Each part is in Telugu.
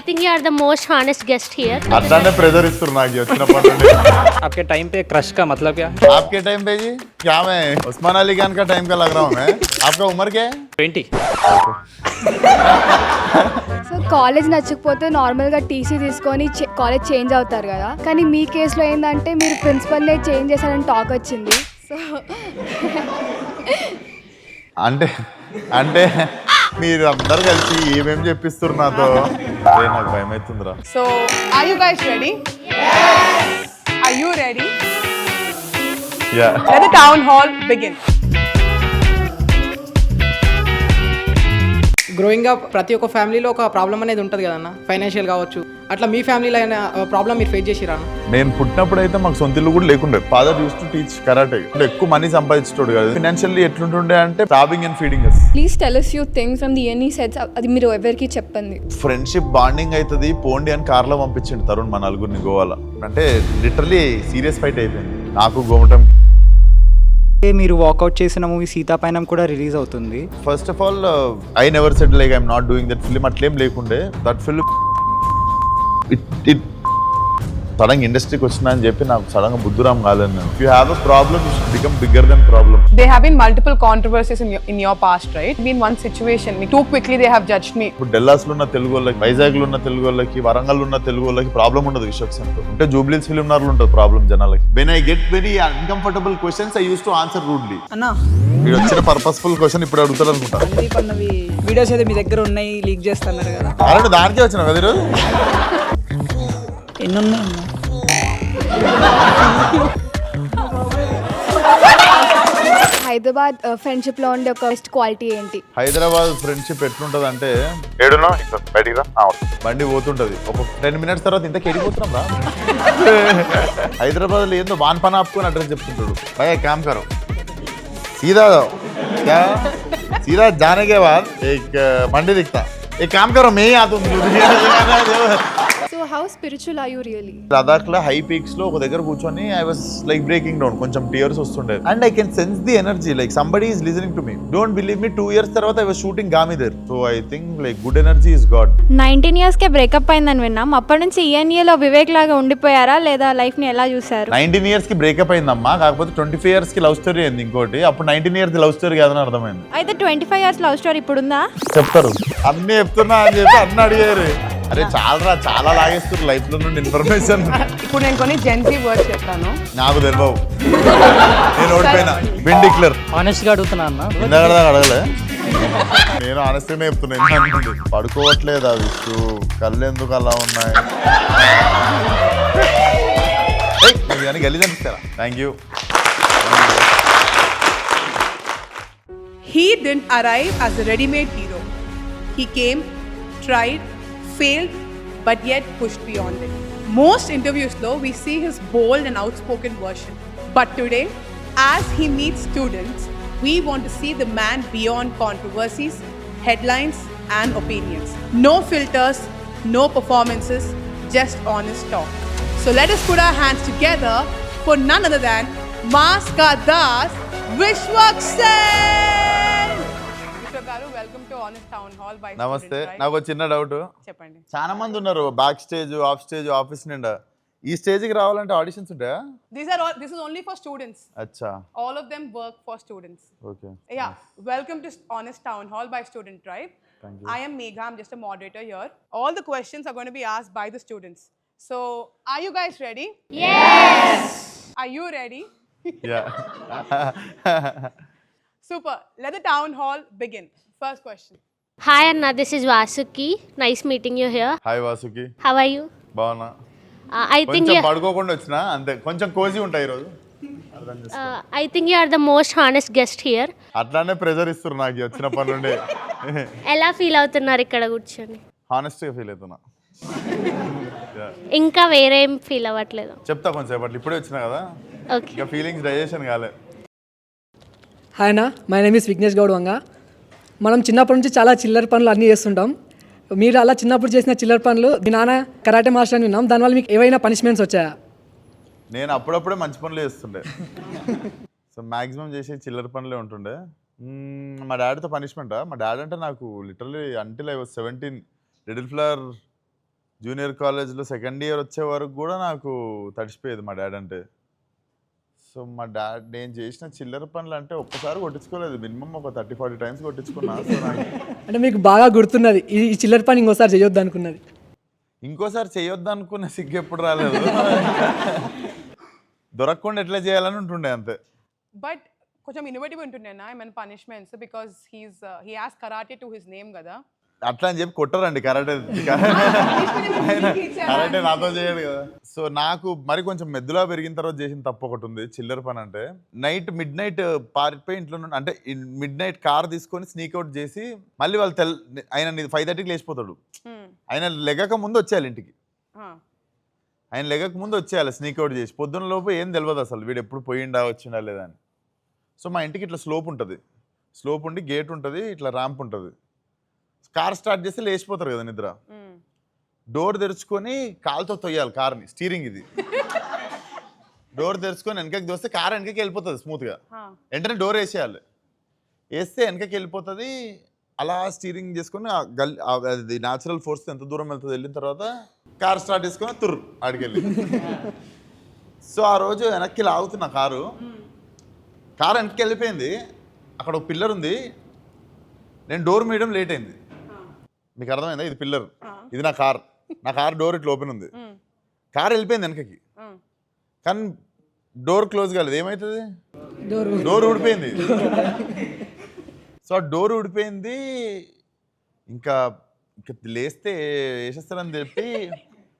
think you are the most honest guest here. अचानक प्रेशर इస్తున్నా నాకు వచ్చినప్పటి నుండి आपके टाइम पे क्रश का मतलब क्या? आपके टाइम पे जी क्या मैं उस्मान अली खान का टाइम का लग रहा हूँ मैं आपका उम्र क्या है 20. సో కాలేజ్ నచ్చకపోతే నార్మల్గా టీసీ తీసుకొని కాలేజ్ చేంజ్ అవుతారు కదా, కానీ మీ కేసులో ఏంటంటే మీరు ప్రిన్సిపల్నే చేంజ్ చేశారని టాక్ వచ్చింది. సో అంటే అంటే మీరు అందరు కలిసి ఏమేం చెప్పిస్తారు నాతో అదే నాకు భయం అవుతుందిరా. So, are you guys ready? Yes! Are you ready? Yeah. Let the town hall begin. Growing up ప్రతి ఒక్క ఫ్యామిలీలో ఒక ప్రాబ్లం అనేది ఉంటుంది కదన్న, ఫైనాన్షియల్ కావచ్చు. అట్లా మీ ఫ్యామిలీలో అయినా ప్రాబ్లం మీరు ఫేస్ చేసిరా? నేను పుట్టినప్పుడు అయితే మాకు సొంత ఇల్లు కూడా లేకుండే. Father use to teach karate. ఎక్కువ మనీ సంపాదించేటోడు కాదు. ఫైనాన్షియల్లీ ఎట్లుంటుండే అంటే robbing and feeding us. Please tell us few things from the any sets. అది మీరు ఎవరికి చెప్పండి. ఫ్రెండ్షిప్ బాండింగ్ అవుతుంది పోండి అని కార్లో పంపించండి తరుణ్ మా నలుగురిని గోవాలో. అంటే లిటరలీ సీరియస్ ఫైట్ అయిపోయింది నాకు గోమటం. మీరు వాకౌట్ చేసిన మూవీ సీతాపైనం కూడా రిలీజ్ అవుతుంది. First of all I never said like I'm not doing that film అట్లేం లేకుండే. దట్ ఫిల్మ్ ఇట్ సడన్ ఇండస్ట్రీకి వచ్చినా అని చెప్పి నాకు సడన్గా బుద్ధురామ్ కాలేదు. నేను you have a problem you should become bigger than problem. There have been multiple controversies in your past, right? Been one situation. Too quickly they have judged me. ఇప్పుడు డెల్లాస్లో ఉన్న తెలుగు వాళ్ళకి, వైజాగ్లో ఉన్న తెలుగు వాళ్ళకి, వరంగల్ ఉన్న తెలుగు వాళ్ళకి ప్రాబ్లం ఉండదు విశ్వక్సేన్తో. అంటే జూబ్లీస్ ఫిలిం నగర్లో ఉంటుంది ప్రాబ్లం జనాలకి. When I get very uncomfortable questions I use to answer rudely. అన్నా మీరు వచ్చిన పర్పస్ఫుల్ క్వశ్చన్ ఇప్పుడు అడుగుతారు అనుకుంటా. సందీప్ అన్నవి వీడియోస్ అయితే మీ దగ్గర ఉన్నాయి, లీక్ చేస్తున్నారు కదా. అలాంటి దానికే వచ్చిన కదా ఈరోజు. ఎన్ని ఉన్నాయి? హైదరాబాద్ ఫ్రెండ్షిప్లో ఉండే ఒక బెస్ట్ క్వాలిటీ ఏంటి? హైదరాబాద్ ఫ్రెండ్షిప్ ఎట్లుంటది అంటే ఏడునో బయటికి రా బండి పోతుంటది. ఒక 10 minutes తర్వాత ఇంతకు ఎడిపోతున్నాం రా. హైదరాబాద్ లో ఏందో వాన్ పని ఆపుకొని అడ్రస్ చెప్తుంటాడు. భయ काम करो सीधा क्या सीधा जाने के बाद एक मंडी दिखता एक काम करो मैं ही आता हूँ. So how spiritual are you really? Ladakh లో హై పీక్స్ లో ఒక దగ్గర కూర్చొని I was like breaking down. కొంచెం టీయర్స్ వస్తుండే and I can sense the energy like somebody is listening to me. Don't believe me 2 years తర్వాత I was shooting Gaami there. So I think like good energy is God. 19 yearsకే బ్రేకప్ అయిందని విన్నాం. అప్పటి నుంచి ఈఎన్ఏలో వివేక్ లాగా ఉండిపోయారా లేదా లైఫ్ ని ఎలా చూసారు? 19 years కి బ్రేకప్ అయిందమ్మా. కాకపోతే 25 years కి లవ్ స్టోరీ అయింది ఇంకోటి. అప్పుడు 19 years లవ్ స్టోరీ కాదని అర్థమైంది. అయితే 25 years లవ్ స్టోరీ ఇప్పుడు ఉందా? చెప్తారు అన్ని చెప్తున్నా అని చెప్పి అన్ని అడిగారు. అరే చాలా లాగేస్తారు లైఫ్ లో నుండి ఇన్ఫర్మేషన్. ఇప్పుడు నేను కొన్ని జెన్జీ వర్డ్స్ చెప్తాను. నాకు తెలియవు. నేను ఓడిపోయినా బిన్ డిక్లేర్. ఆనెస్ట్ గా అడుగుతున్నా అన్న. ఇందాక అడగలే. నేను ఆనెస్ట్గానే చెప్తున్నా. పడుకోవట్లేదు అవి కళ్ళు ఎందుకు అలా ఉన్నాయి అని గల్లీ అనిపిస్తారా. Thank you. He didn't arrive as a ready-made hero. He came, tried, failed, but yet pushed beyond it. Most interviews though, we see his bold and outspoken version. But today, as he meets students, we want to see the man beyond controversies, headlines and opinions. No filters, no performances, just honest talk. So let us put our hands together for none other than Mass Ka Das Vishwaksen. Mr. Garu, welcome to Honest Town Hall by నమస్తే. Student Drive. నాకు ఒక చిన్న డౌట్. చెప్పండి. చాలా మంది ఉన్నారు back stage, of stage, office నిండా. ఈ స్టేజ్కి రావాలంటే ఆడిషన్స్ ఉంటాయా? This is only for students. అచ్చా. All of them work for students. Okay. Yeah. Welcome to Honest Town Hall by Student Drive. Thank you. I am Megha. I'm just a moderator here. All the questions are going to be asked by the students. So, are you guys ready? Yes. Are you ready? Yeah. Super. Let the town hall begin. First question. Hi Anna, this is Vasuki. Nice meeting you here. Hi Vasuki. How are you? బాగున్నా. I think కొంచెం you పడుకోకుండా వచ్చినా అంతే. కొంచెం కోజీ ఉంటాయి ఈరోజు. I think you are the most honest guest here. అట్లానే ప్రెజర్ ఇస్తారు నాకు వచ్చిన పని నుండి. ఎలా ఫీల్ అవుతున్నారు ఇక్కడ కూర్చొని? హానెస్ట్గా ఫీల్ అవుతున్నా. ఇంకా వేరే ఏం ఫీల్ అవ్వట్లేదు? చెప్తా కొంచెంసేపట్లో. ఇప్పుడే వచ్చినా కదా ఓకే. ఇంకా ఫీలింగ్స్ డైజెషన్ కాలే. హాయ్ అన్న, my name is Vignesh Goud Vanga. మనం చిన్నప్పటి నుంచి చాలా చిల్లర పనులు అన్నీ చేస్తుంటాం. మీరు అలా చిన్నప్పుడు చేసిన చిల్లర పనులు, మీ నాన్న కరాటే మాస్టర్ అని విన్నాం, దానివల్ల మీకు ఏవైనా పనిష్మెంట్స్ వచ్చాయా? నేను అప్పుడప్పుడే మంచి పనులు చేస్తుండే. సో మ్యాక్సిమం చేసే చిల్లర పనులే ఉంటుండే. మా డాడీతో పనిష్మెంటా? మా డాడీ అంటే నాకు literally until I was 17 little flower junior కాలేజ్లో సెకండ్ ఇయర్ వచ్చే వరకు కూడా నాకు తడిసిపోయేది మా డాడ్ అంటే. సో మా డాడ్ నేను చేసిన చిల్లర పనులు అంటే ఒక్కసారి కొట్టించుకోలేదు, మినిమం ఒక 30-40 టైమ్స్ కొట్టించుకున్నా. సో నాకు అంటే మీకు బాగా గుర్తున్నది ఈ చిల్లర పని ఇంకోసారి చేయొద్దు అనుకున్నది? ఇంకోసారి చేయొద్దు అనుకున్న సిగ్గు ఎప్పుడు రాలేదు. దొరకకుండా ఎట్లా చేయాలని ఉంటుండే అంతే. బట్ కొంచెం ఇన్నోవేటివ్ ఉంటుండేనా ఏమైనా punishments, because he has karate to his name కదా. అట్లా అని చెప్పి కొట్టరండి కరాటే. కరాటే నాతో చేయడు కదా. సో నాకు మరి కొంచెం మెద్దులా పెరిగిన తర్వాత చేసిన తప్పు ఒకటి ఉంది చిల్లర పని అంటే. మిడ్ నైట్ పారిపోయి ఇంట్లో నుండి అంటే మిడ్ నైట్ కార్ తీసుకొని స్నీక్అవుట్ చేసి మళ్ళీ వాళ్ళు ఆయన 5:30కి లేచిపోతాడు. ఆయన లెగక ముందు వచ్చేయాలి ఇంటికి. ఆయన లెగక ముందు వచ్చేయాలి స్నీక్అవుట్ చేసి. పొద్దున్న లోపు ఏం తెలియదు అసలు వీడు ఎప్పుడు పోయిండా వచ్చిండా లేదా అని. సో మా ఇంటికి ఇట్లా స్లోప్ ఉంటుంది, స్లోప్ ఉండి గేట్ ఉంటుంది, ఇట్లా ర్యాంప్ ఉంటుంది. కార్ స్టార్ట్ చేస్తే లేచిపోతారు కదా నిద్ర. డోర్ తెరుచుకొని కాలుతో తొయ్యాలి కార్ని, స్టీరింగ్ ఇది. డోర్ తెరుచుకొని వెనకకి దోస్తే కార్ వెనకకి వెళ్ళిపోతుంది స్మూత్గా. వెంటనే డోర్ వేసేయాలి, వేస్తే వెనకకి వెళ్ళిపోతుంది. అలా స్టీరింగ్ చేసుకొని అది న్యాచురల్ ఫోర్స్ ఎంత దూరం వెళ్తుంది వెళ్ళిన తర్వాత కార్ స్టార్ట్ చేసుకొని తుర్రు ఆడికెళ్ళి. సో ఆ రోజు వెనక్కి లాగుతున్న కారు వెనక్కి వెళ్ళిపోయింది. అక్కడ ఒక పిల్లర్ ఉంది, నేను డోర్ మీయడం లేట్ అయింది. మీకు అర్థమైందా? ఇది పిల్లర్, ఇది నా కార్ డోర్ ఇట్లా ఓపెన్ ఉంది. కార్ వెళ్ళిపోయింది వెనకకి, కానీ డోర్ క్లోజ్ కాలేదు. ఏమవుతుంది? డోర్ ఊడిపోయింది. సో ఆ డోర్ ఊడిపోయింది. ఇంకా లేస్తే వేసేస్తారని చెప్పి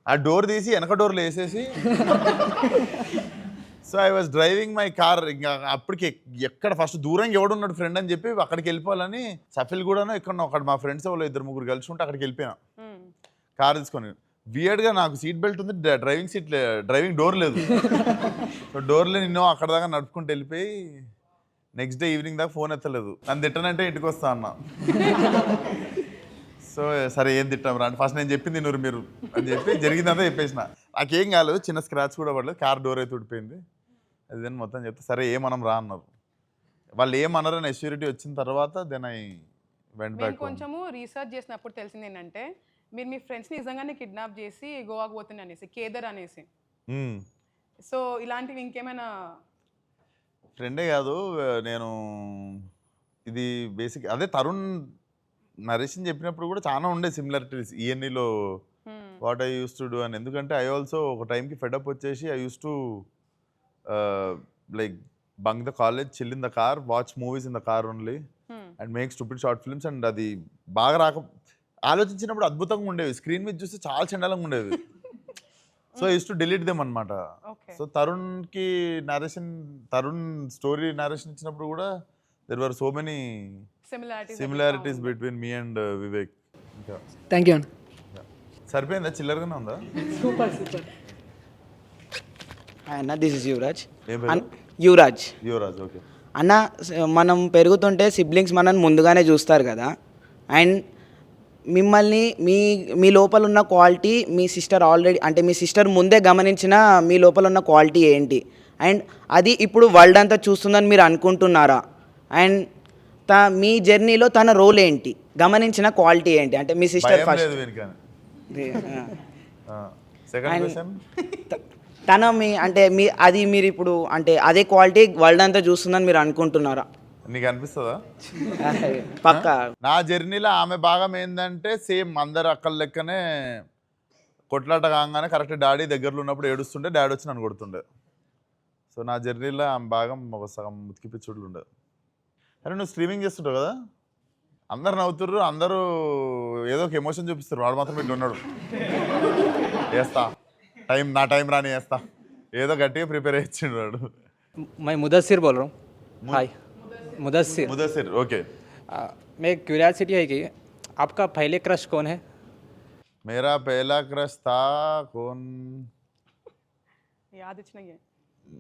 ఆ డోర్ తీసి వెనక డోర్లు వేసేసి, so I was driving my car. ఇంకా అప్పటికి ఎక్కడ ఫస్ట్ దూరంగా ఎవడున్నాడు ఫ్రెండ్ అని చెప్పి అక్కడికి వెళ్ళిపోవాలని సఫిల్ కూడాను ఎక్కడ అక్కడ మా ఫ్రెండ్స్ వాళ్ళు 2-3 కలిసి ఉంటే అక్కడికి వెళ్ళిపోయినా కార్ తీసుకొని. వియర్డ్గా నాకు సీట్ బెల్ట్ ఉంది, డ్రైవింగ్ డోర్ లేదు. సో డోర్లో నిన్నో అక్కడ దాకా నడుపుకుంటూ వెళ్ళిపోయి నెక్స్ట్ డే ఈవినింగ్ దాకా ఫోన్ ఎత్తలేదు. నన్ను తిట్టనంటే ఇంటికి వస్తా అన్నా. సో సరే ఏం తిట్టాం రా అంటే ఫస్ట్ నేను చెప్పింది మీరు అని చెప్పి జరిగిందంతా చెప్పేసిన. నాకేం కాలేదు, చిన్న స్క్రాచ్ కూడా పడలేదు, కార్ డోర్ అయితే ఊడిపోయింది. అది మొత్తం చెప్తే సరే ఏమనం రా అన్నారు. వాళ్ళు ఏమన్నారని అష్యూరిటీ వచ్చిన తర్వాత దెన్ ఐ వెంట్ బ్యాక్. కొంచెము రీసెర్చ్ చేసినప్పుడు తెలిసింది ఏంటంటే మీరు మీ ఫ్రెండ్స్ని నిజంగానే కిడ్నాప్ చేసి గోవాకు పోతుంది అనేసి, కేదర్ అనేసి. సో ఇలాంటివి ఇంకేమైనా? ఫ్రెండే కాదు, నేను ఇది బేసిక్ అదే తరుణ్ నరేష్ చెప్పినప్పుడు కూడా చాలా ఉండే సిమిలారిటీస్ ఈఎన్ఈలో what I use to do అని. ఎందుకంటే ఐ ఆల్సో ఒక టైంకి ఫెడప్ వచ్చేసి I use to like bunk the college, chill in the car, watch movies in the car only and make stupid short films. And అది బాగా ఆలోచించినప్పుడు అద్భుతంగా ఉండేవి, స్క్రీన్ మీద చూస్తే చాలా చండాలంగా ఉండేవి. So I use to delete them అనమాట. సో తరుణ్ స్టోరీ నారేషన్ ఇచ్చినప్పుడు కూడా there were so many similarities between me and Vivek. Thank you అన్న. సరిపోయిందా? చిల్లరగానే ఉందా? సూపర్. అన్న this is Yuvraj. Yuvraj okay అన్న, మనం పెరుగుతుంటే సిబ్లింగ్స్ మనల్ని ముందుగానే చూస్తారు కదా. అండ్ మిమ్మల్ని మీ లోపల ఉన్న క్వాలిటీ మీ సిస్టర్ ముందే గమనించిన మీ లోపల ఉన్న క్వాలిటీ ఏంటి? అండ్ అది ఇప్పుడు వరల్డ్ అంతా చూస్తుందని మీరు అనుకుంటున్నారా? అండ్ మీ జర్నీలో తన రోల్ ఏంటి, గమనించిన క్వాలిటీ ఏంటి? అంటే మీ సిస్టర్ ఫస్ట్, తన మీరు ఇప్పుడు అంటే అదే క్వాలిటీ వరల్డ్ అంతా చూస్తుందని మీరు అనుకుంటున్నారా? నీకు అనిపిస్తుందా? పక్కా. నా జర్నీలో ఆమె భాగం ఏంటంటే సేమ్ అందరు అక్కల లెక్కనే కొట్లాట కాగానే కరెక్ట్ డాడీ దగ్గరలో ఉన్నప్పుడు ఏడుస్తుండే, డాడీ వచ్చి నన్ను కొడుతుండే. సో నా జర్నీలో ఆమె భాగం ఒక సగం ముతికిపిచ్చుడు ఉండే. అరే నువ్వు స్ట్రీమింగ్ చేస్తుంటావు కదా, అందరు నవ్వుతుర్రు, అందరూ ఏదో ఒక ఎమోషన్ చూపిస్తారు, వాడు మాత్రం ఇట్లా ఉన్నాడు, వేస్తా నా టైం రాని వేస్తా, ఏదో గట్టిగా ప్రిపేర్ చేసిండు వాడు. मैं मुदस्सिर बोल रहा हूँ. हाय मुदस्सिर ओके. मैं क्यूरियोसिटी है कि आपका पहले क्रश कौन है? मेरा पहला क्रश था कौन? याद नहीं है.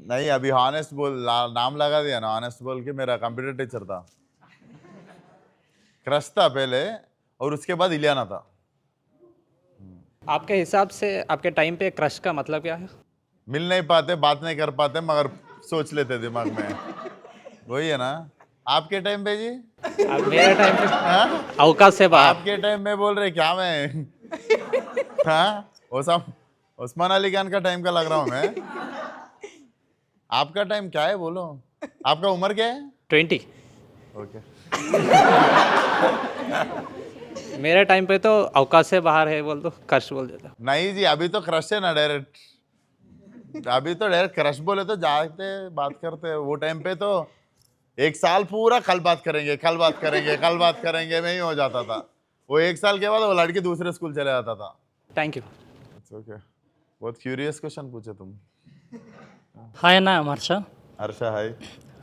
नहीं अभी हॉनेस्ट बोल नाम लगा दिया ना, हॉनेस्ट बोल के मेरा कंप्यूटर टीचर था. क्रश था पहले और उसके बाद इलियाना था. आपके हिसाब से आपके टाइम पे क्रश का मतलब क्या है? मिल नहीं पाते, बात नहीं कर पाते, मगर सोच लेते दिमाग में. वही है ना. आपके टाइम पे जी? मेरे टाइम पे अवकाश से बाहर. आपके टाइम में बोल रहे क्या मैं हाँ उस्मान अली खान का टाइम का लग रहा हूँ मैं. आपका टाइम क्या है बोलो. आपका उम्र क्या है? 20. ओके. मेरे टाइम पे तो अवकाश से बाहर है बोल दो, कर्श बोल देता. नहीं जी अभी तो क्रश है ना डायरेक्ट. अभी तो डायरेक्ट क्रश बोले तो जाते बात करते. वो टाइम पे तो एक साल पूरा कल बात करेंगे कल बात करेंगे कल बात करेंगे में ही हो जाता था. वो एक साल के बाद वो लड़की दूसरे स्कूल चले जाता था. Thank you. It's okay. बहुत क्यूरियस क्वेश्चन पूछे तुम. హాయ్ అన్న హర్ష. हर्षा हाय.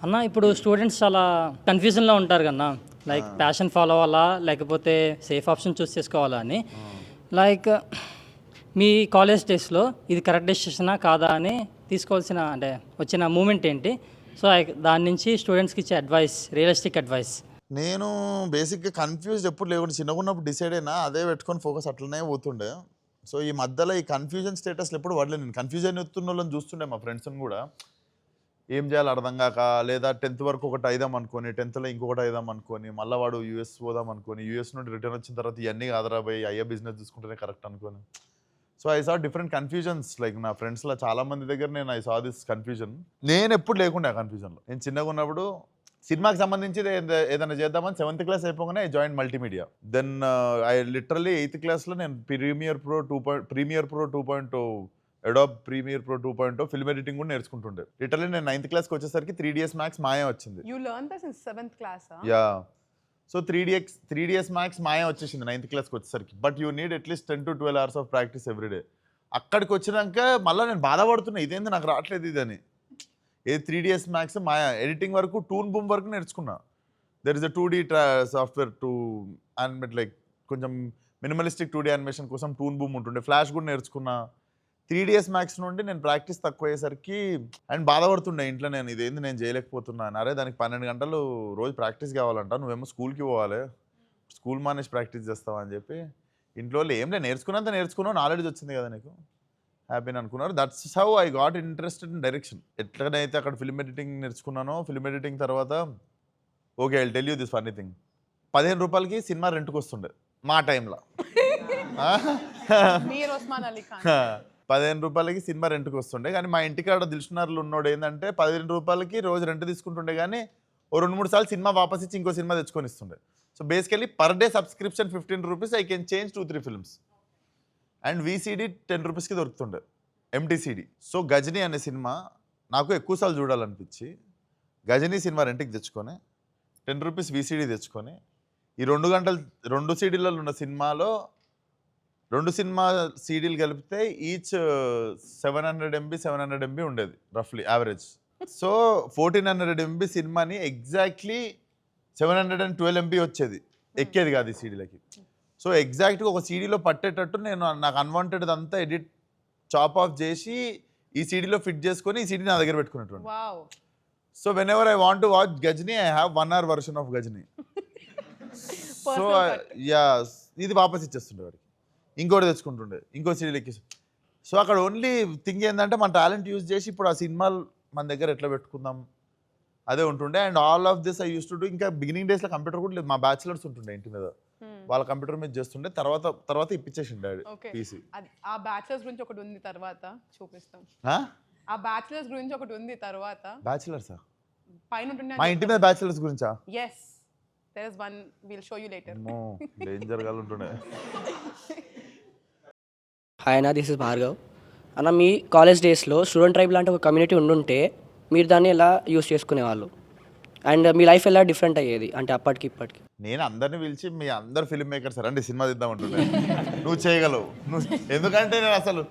అన్న ఇప్పుడు స్టూడెంట్స్ చాలా కన్ఫ్యూజన్లో ఉంటారు కన్నా, లైక్ ప్యాషన్ ఫాలో అవ్వాలా లేకపోతే సేఫ్ ఆప్షన్ చూస్ చేసుకోవాలా అని. లైక్ మీ కాలేజ్ డేస్లో ఇది కరెక్ట్ డెసిషనా కాదా అని తీసుకోవాల్సిన అంటే వచ్చిన మూమెంట్ ఏంటి? సో దాని నుంచి స్టూడెంట్స్కి ఇచ్చే అడ్వైస్, రియలిస్టిక్ అడ్వైస్. నేను బేసిక్గా కన్ఫ్యూజ్డ్ ఎప్పుడు లేకుండా చిన్నగా ఉన్నప్పుడు డిసైడ్ అయినా అదే పెట్టుకొని ఫోకస్ అట్లనే పోతుండే. సో ఈ మధ్యలో ఈ కన్ఫ్యూజన్ స్టేటస్లో ఎప్పుడు పడలేదు. నేను కన్ఫ్యూజన్ ఎత్తున్న వాళ్ళని చూస్తుండే మా ఫ్రెండ్స్ని కూడా. ఏం చేయాలి అర్థం కాక, లేదా 10th వరకు ఒకటి అయిదాం అనుకొని 10thలో ఇంకొకటి అయిదాం అనుకొని మళ్ళీ వాడు యూఎస్ పోదాం అనుకొని యూఎస్ నుండి రిటర్న్ వచ్చిన తర్వాత ఇవన్నీ కాదరా పోయి అయ్యే బిజినెస్ చూసుకుంటేనే కరెక్ట్ అనుకొని. So I saw different confusions. Like నా ఫ్రెండ్స్లో చాలా మంది దగ్గర నేను ఐ సా దిస్ కన్ఫ్యూజన్. నేను ఎప్పుడు లేకుండే ఆ కన్ఫ్యూజన్లో. నేను చిన్నగా ఉన్నప్పుడు సినిమాకి సంబంధించి ఏదైనా చేద్దామని 7th క్లాస్ అయిపోగానే I join multimedia. Then I literally 8th క్లాస్లో నేను premier pro 2.0 adobe premier pro 2.0 film editing కూడా నేర్చుకుంటుండే. లిటరల్లీ నేను 9th క్లాస్కి వచ్చేసరికి 3ds Max మాయా వచ్చింది. You learned this in 7th class, huh? Yeah. So 3ds Max మాయా వచ్చేసింది 9th క్లాస్కి వచ్చేసరికి. But you need at least 10 to 12 hours of practice everyday. అక్కడికి వచ్చినాక మళ్ళీ నేను బాధపడుతున్నా ఇదేంది నాకు రావట్లేదు ఇదని. ఏ 3ds Max మాయా ఎడిటింగ్ వరకు టూన్ బూమ్ వరకు నేర్చుకున్నా. There is a 2D software to animate, like కొంచెం మినిమలిస్టిక్ 2D యానిమేషన్ కోసం టూన్ బూమ్ ఉంటుండే. ఫ్లాష్ కూడా నేర్చుకున్నా. 3ds Max నుండి నేను ప్రాక్టీస్ తక్కువ అయ్యేసరికి అండ్ బాధపడుతుండే ఇంట్లో, నేను ఇదేంది నేను చేయలేకపోతున్నాను. అరే దానికి 12 గంటలు రోజు ప్రాక్టీస్ కావాలంట, నువ్వేమో స్కూల్కి పోవాలి, స్కూల్ మానేసి ప్రాక్టీస్ చేస్తావా అని చెప్పి ఇంట్లో ఏం లేదు, నేర్చుకున్నంత నేర్చుకున్నావు, నాలెడ్జ్ వచ్చింది కదా నీకు, హ్యాపీని అనుకున్నారు. That's how I got interested in direction. ఎట్లనైతే అక్కడ ఫిల్మ్ ఎడిటింగ్ నేర్చుకున్నానో, ఫిల్మ్ ఎడిటింగ్ తర్వాత okay I tell you this funny thing, 15 రూపాయలకి సినిమా రెంట్కి వస్తుండే మా టైంలో. 15 రూపాయలకి సినిమా రెంట్కి వస్తుండే. కానీ మా ఇంటికాడ దిల్షునార్లు ఉన్నోడు ఏంటంటే 15 రూపాయలకి రోజు రెంట్ తీసుకుంటుండే, కానీ ఓ 2-3 సార్లు సినిమా వాపస్ ఇచ్చి ఇంకో సినిమా తెచ్చుకొని ఇస్తుండే. So basically per day subscription 15 rupees, I can change 2-3 films. And VCD 10 రూపీస్కి దొరుకుతుండే, ఎంటీసీడీ. సో గజనీ అనే సినిమా నాకు ఎక్కువసార్లు చూడాలనిపించి గజనీ సినిమా రెంట్కి తెచ్చుకొని 10 రూపీస్ వీసీడీ తెచ్చుకొని ఈ 2 గంటలు 2 సీడీలలో ఉన్న సినిమాలో 2 సినిమా సీడీలు కలిపితే ఈచ్ 700 MB 700 MB ఉండేది రఫ్లీ యావరేజ్. సో 1400 MB సినిమాని ఎగ్జాక్ట్లీ 712 MB వచ్చేది, ఎక్కేది కాదు ఈ సీడీలకి. సో ఎగ్జాక్ట్గా ఒక సీడీలో పట్టేటట్టు నేను నాకు అన్వాంటెడ్ అంతా ఎడిట్ చాప్ ఆఫ్ చేసి ఈ సీడీలో ఫిట్ చేసుకొని ఈ సీడీ నా దగ్గర పెట్టుకునేటువంటి. So whenever I want to watch Ghajini, I have 1 hour version of Ghajini. So yeah, ఇది వాపస్ ఇచ్చేస్తుండే వాడికి, ఇంకోటి తెచ్చుకుంటుండే, ఇంకో సీడీలు ఎక్కేసి. సో అక్కడ ఓన్లీ థింగ్ ఏంటంటే మన టాలెంట్ యూజ్ చేసి ఇప్పుడు ఆ సినిమాలు మన దగ్గర ఎట్లా పెట్టుకుందాం అదే ఉంటుండే. And all of this I use to do. ఇంకా బిగినింగ్ డేస్లో కంప్యూటర్ కూడా లేదు, మా బ్యాచిలర్స్ ఉంటుండే ఇంటి మీద, వాళ్ళ కంప్యూటర్ మీద చేస్తుండే. తర్వాత ఇప్పించేసిండు డాడీ పీసీ. ఆ బ్యాచిలర్స్ గురించి ఒకటి ఉంది, తర్వాత చూపిస్తాం. ఆ బ్యాచిలర్స్ గురించి ఒకటి ఉంది తర్వాత. బ్యాచిలర్సా? పైన ఉంటుండే మా ఇంటి మీద బ్యాచిలర్స్ గురించా? yes, there is one, we'll show you later. No, danger గా ఉంటుండే. హాయ్ అన్న, దిస్ ఇస్ భార్గవ్ అన్న. మీ కాలేజ్ డేస్లో స్టూడెంట్ ట్రైబ్ లాంటి ఒక కమ్యూనిటీ ఉండుంటే మీరు దాన్ని ఎలా యూస్ చేసుకునేవాళ్ళు, అండ్ మీ లైఫ్ ఎలా డిఫరెంట్ అయ్యేది అంటే అప్పటికి ఇప్పటికి? నేను అందరిని పిలిచి మీ అందరు ఫిల్మ్ మేకర్స్ రండి సినిమా తీద్దాం అంటుండే. నువ్వు చేయగలవు, ఎందుకంటే నేను అసలు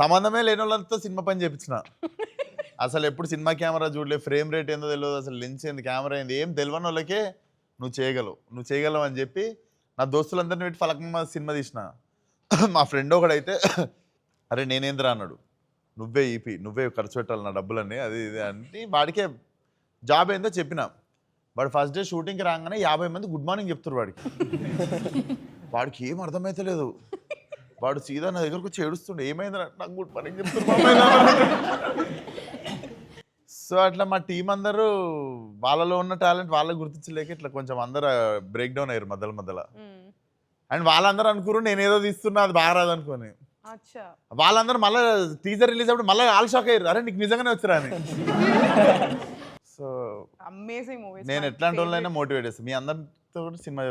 సంబంధమే లేని వాళ్ళతో సినిమా పని చేయించిన. అసలు ఎప్పుడు సినిమా కెమెరా చూడలే, ఫ్రేమ్ రేట్ ఏందో తెలియదు, అసలు లెన్స్ ఏంది, కెమెరా ఏంది, ఏం తెలియని వాళ్ళకే నువ్వు చేయగలవు అని చెప్పి నా దోస్తులందరినీ పెట్టి ఫలకమ్మ సినిమా తీసిన. మా ఫ్రెండ్ ఒకడైతే అరే నేనేంద్రా అన్నాడు, నువ్వే ఈపీ, నువ్వే ఖర్చు పెట్టాలి నా డబ్బులన్నీ, అది ఇది అంటే వాడికే జాబ్ ఏందో చెప్పిన. వాడు ఫస్ట్ డే షూటింగ్కి రాగానే 50 మంది గుడ్ మార్నింగ్ చెప్తారు వాడికి ఏం అర్థమైతలేదు. వాడు సీదా నా దగ్గరకు వచ్చి ఏడుస్తుండే, ఏమైంది నాకు గుడ్ మార్నింగ్ చెప్తారు. సో అట్లా మా టీం అందరూ వాళ్ళలో ఉన్న టాలెంట్ వాళ్ళకి గుర్తించలేక ఇట్లా కొంచెం అందరూ బ్రేక్ డౌన్ అయ్యారు మధ్యలో. అండ్ వాళ్ళందరూ అనుకున్నారు నేను ఏదో తీస్తున్నా అది బాగా రాదు అనుకోని. అచ్చా. వాళ్ళందరూ మళ్ళీ టీజర్ రిలీజ్ అప్పుడు మళ్ళీ ఆల్ షాక్ అయ్యారు, అరే నీకు నిజంగానే వచ్చారా అని. So amazing movie. నేను ఎట్లాంటి వాళ్ళైనా మోటివేట్ చేస్తాను. మీ అందరితో కూడా సినిమా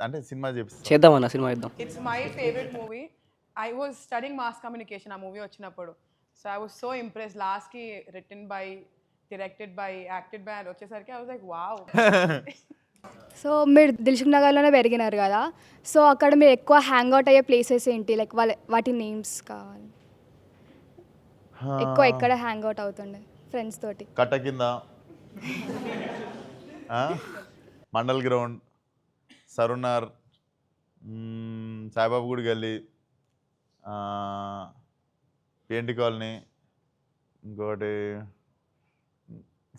అంటే సినిమా చేపిస్తాను. చేద్దామన్న సినిమా చేద్దాం. It's my favourite movie. I was studying mass communication ఆ మూవీ వచ్చినప్పుడు. So I was so impress. లాస్ట్కి written by, directed by, acted by అని వచ్చేసరికి I was like wow. So మీరు దిల్సుఖ్ నగర్లోనే పెరిగినారు కదా, సో అక్కడ మీరు ఎక్కువ హ్యాంగ్ అవుట్ అయ్యే ప్లేసెస్ ఏంటి, లైక్ వాటి నేమ్స్ కావాలి. ఎక్కువ ఎక్కడ హ్యాంగ్ అవుట్ అవుతుండే ఫ్రెండ్స్ తోటి? కట్ట కింద, మండల్ గ్రౌండ్, సరునార్, సాయిబాబు గుడి గల్లీ, పేంటి కాలనీ, ఇంకోటి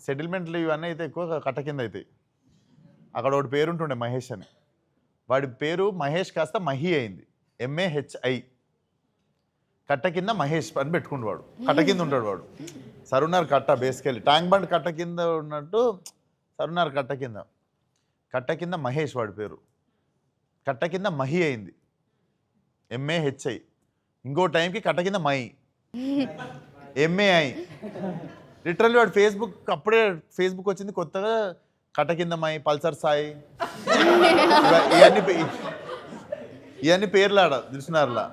సెటిల్మెంట్లు ఇవన్నీ అయితే ఎక్కువ కట్ట కింద అవుతాయి. అక్కడ ఒకటి పేరు ఉంటుండే మహేష్ అని, వాడి పేరు మహేష్ కాస్త మహి అయింది, MAHI. కట్ట కింద మహేష్ అని పెట్టుకుంటు వాడు, కట్ట కింద ఉంటాడు వాడు. సరునార్ కట్ట బేసికలీ ట్యాంక్ బండ్ కట్ట కింద ఉన్నట్టు సరునార్ కట్ట కింద మహేష్ వాడి పేరు, కట్ట కింద మహి అయింది, MAHI. ఇంకో టైంకి కట్ట కింద మై, MAI. లిటరల్లీ వాడు అప్పుడే ఫేస్బుక్ వచ్చింది కొత్తగా, కట్ట కింద మై, పల్సర్ సాయి, ఇవన్నీ పేర్లు ఆడ దిల్సుఖ్నగర్లా.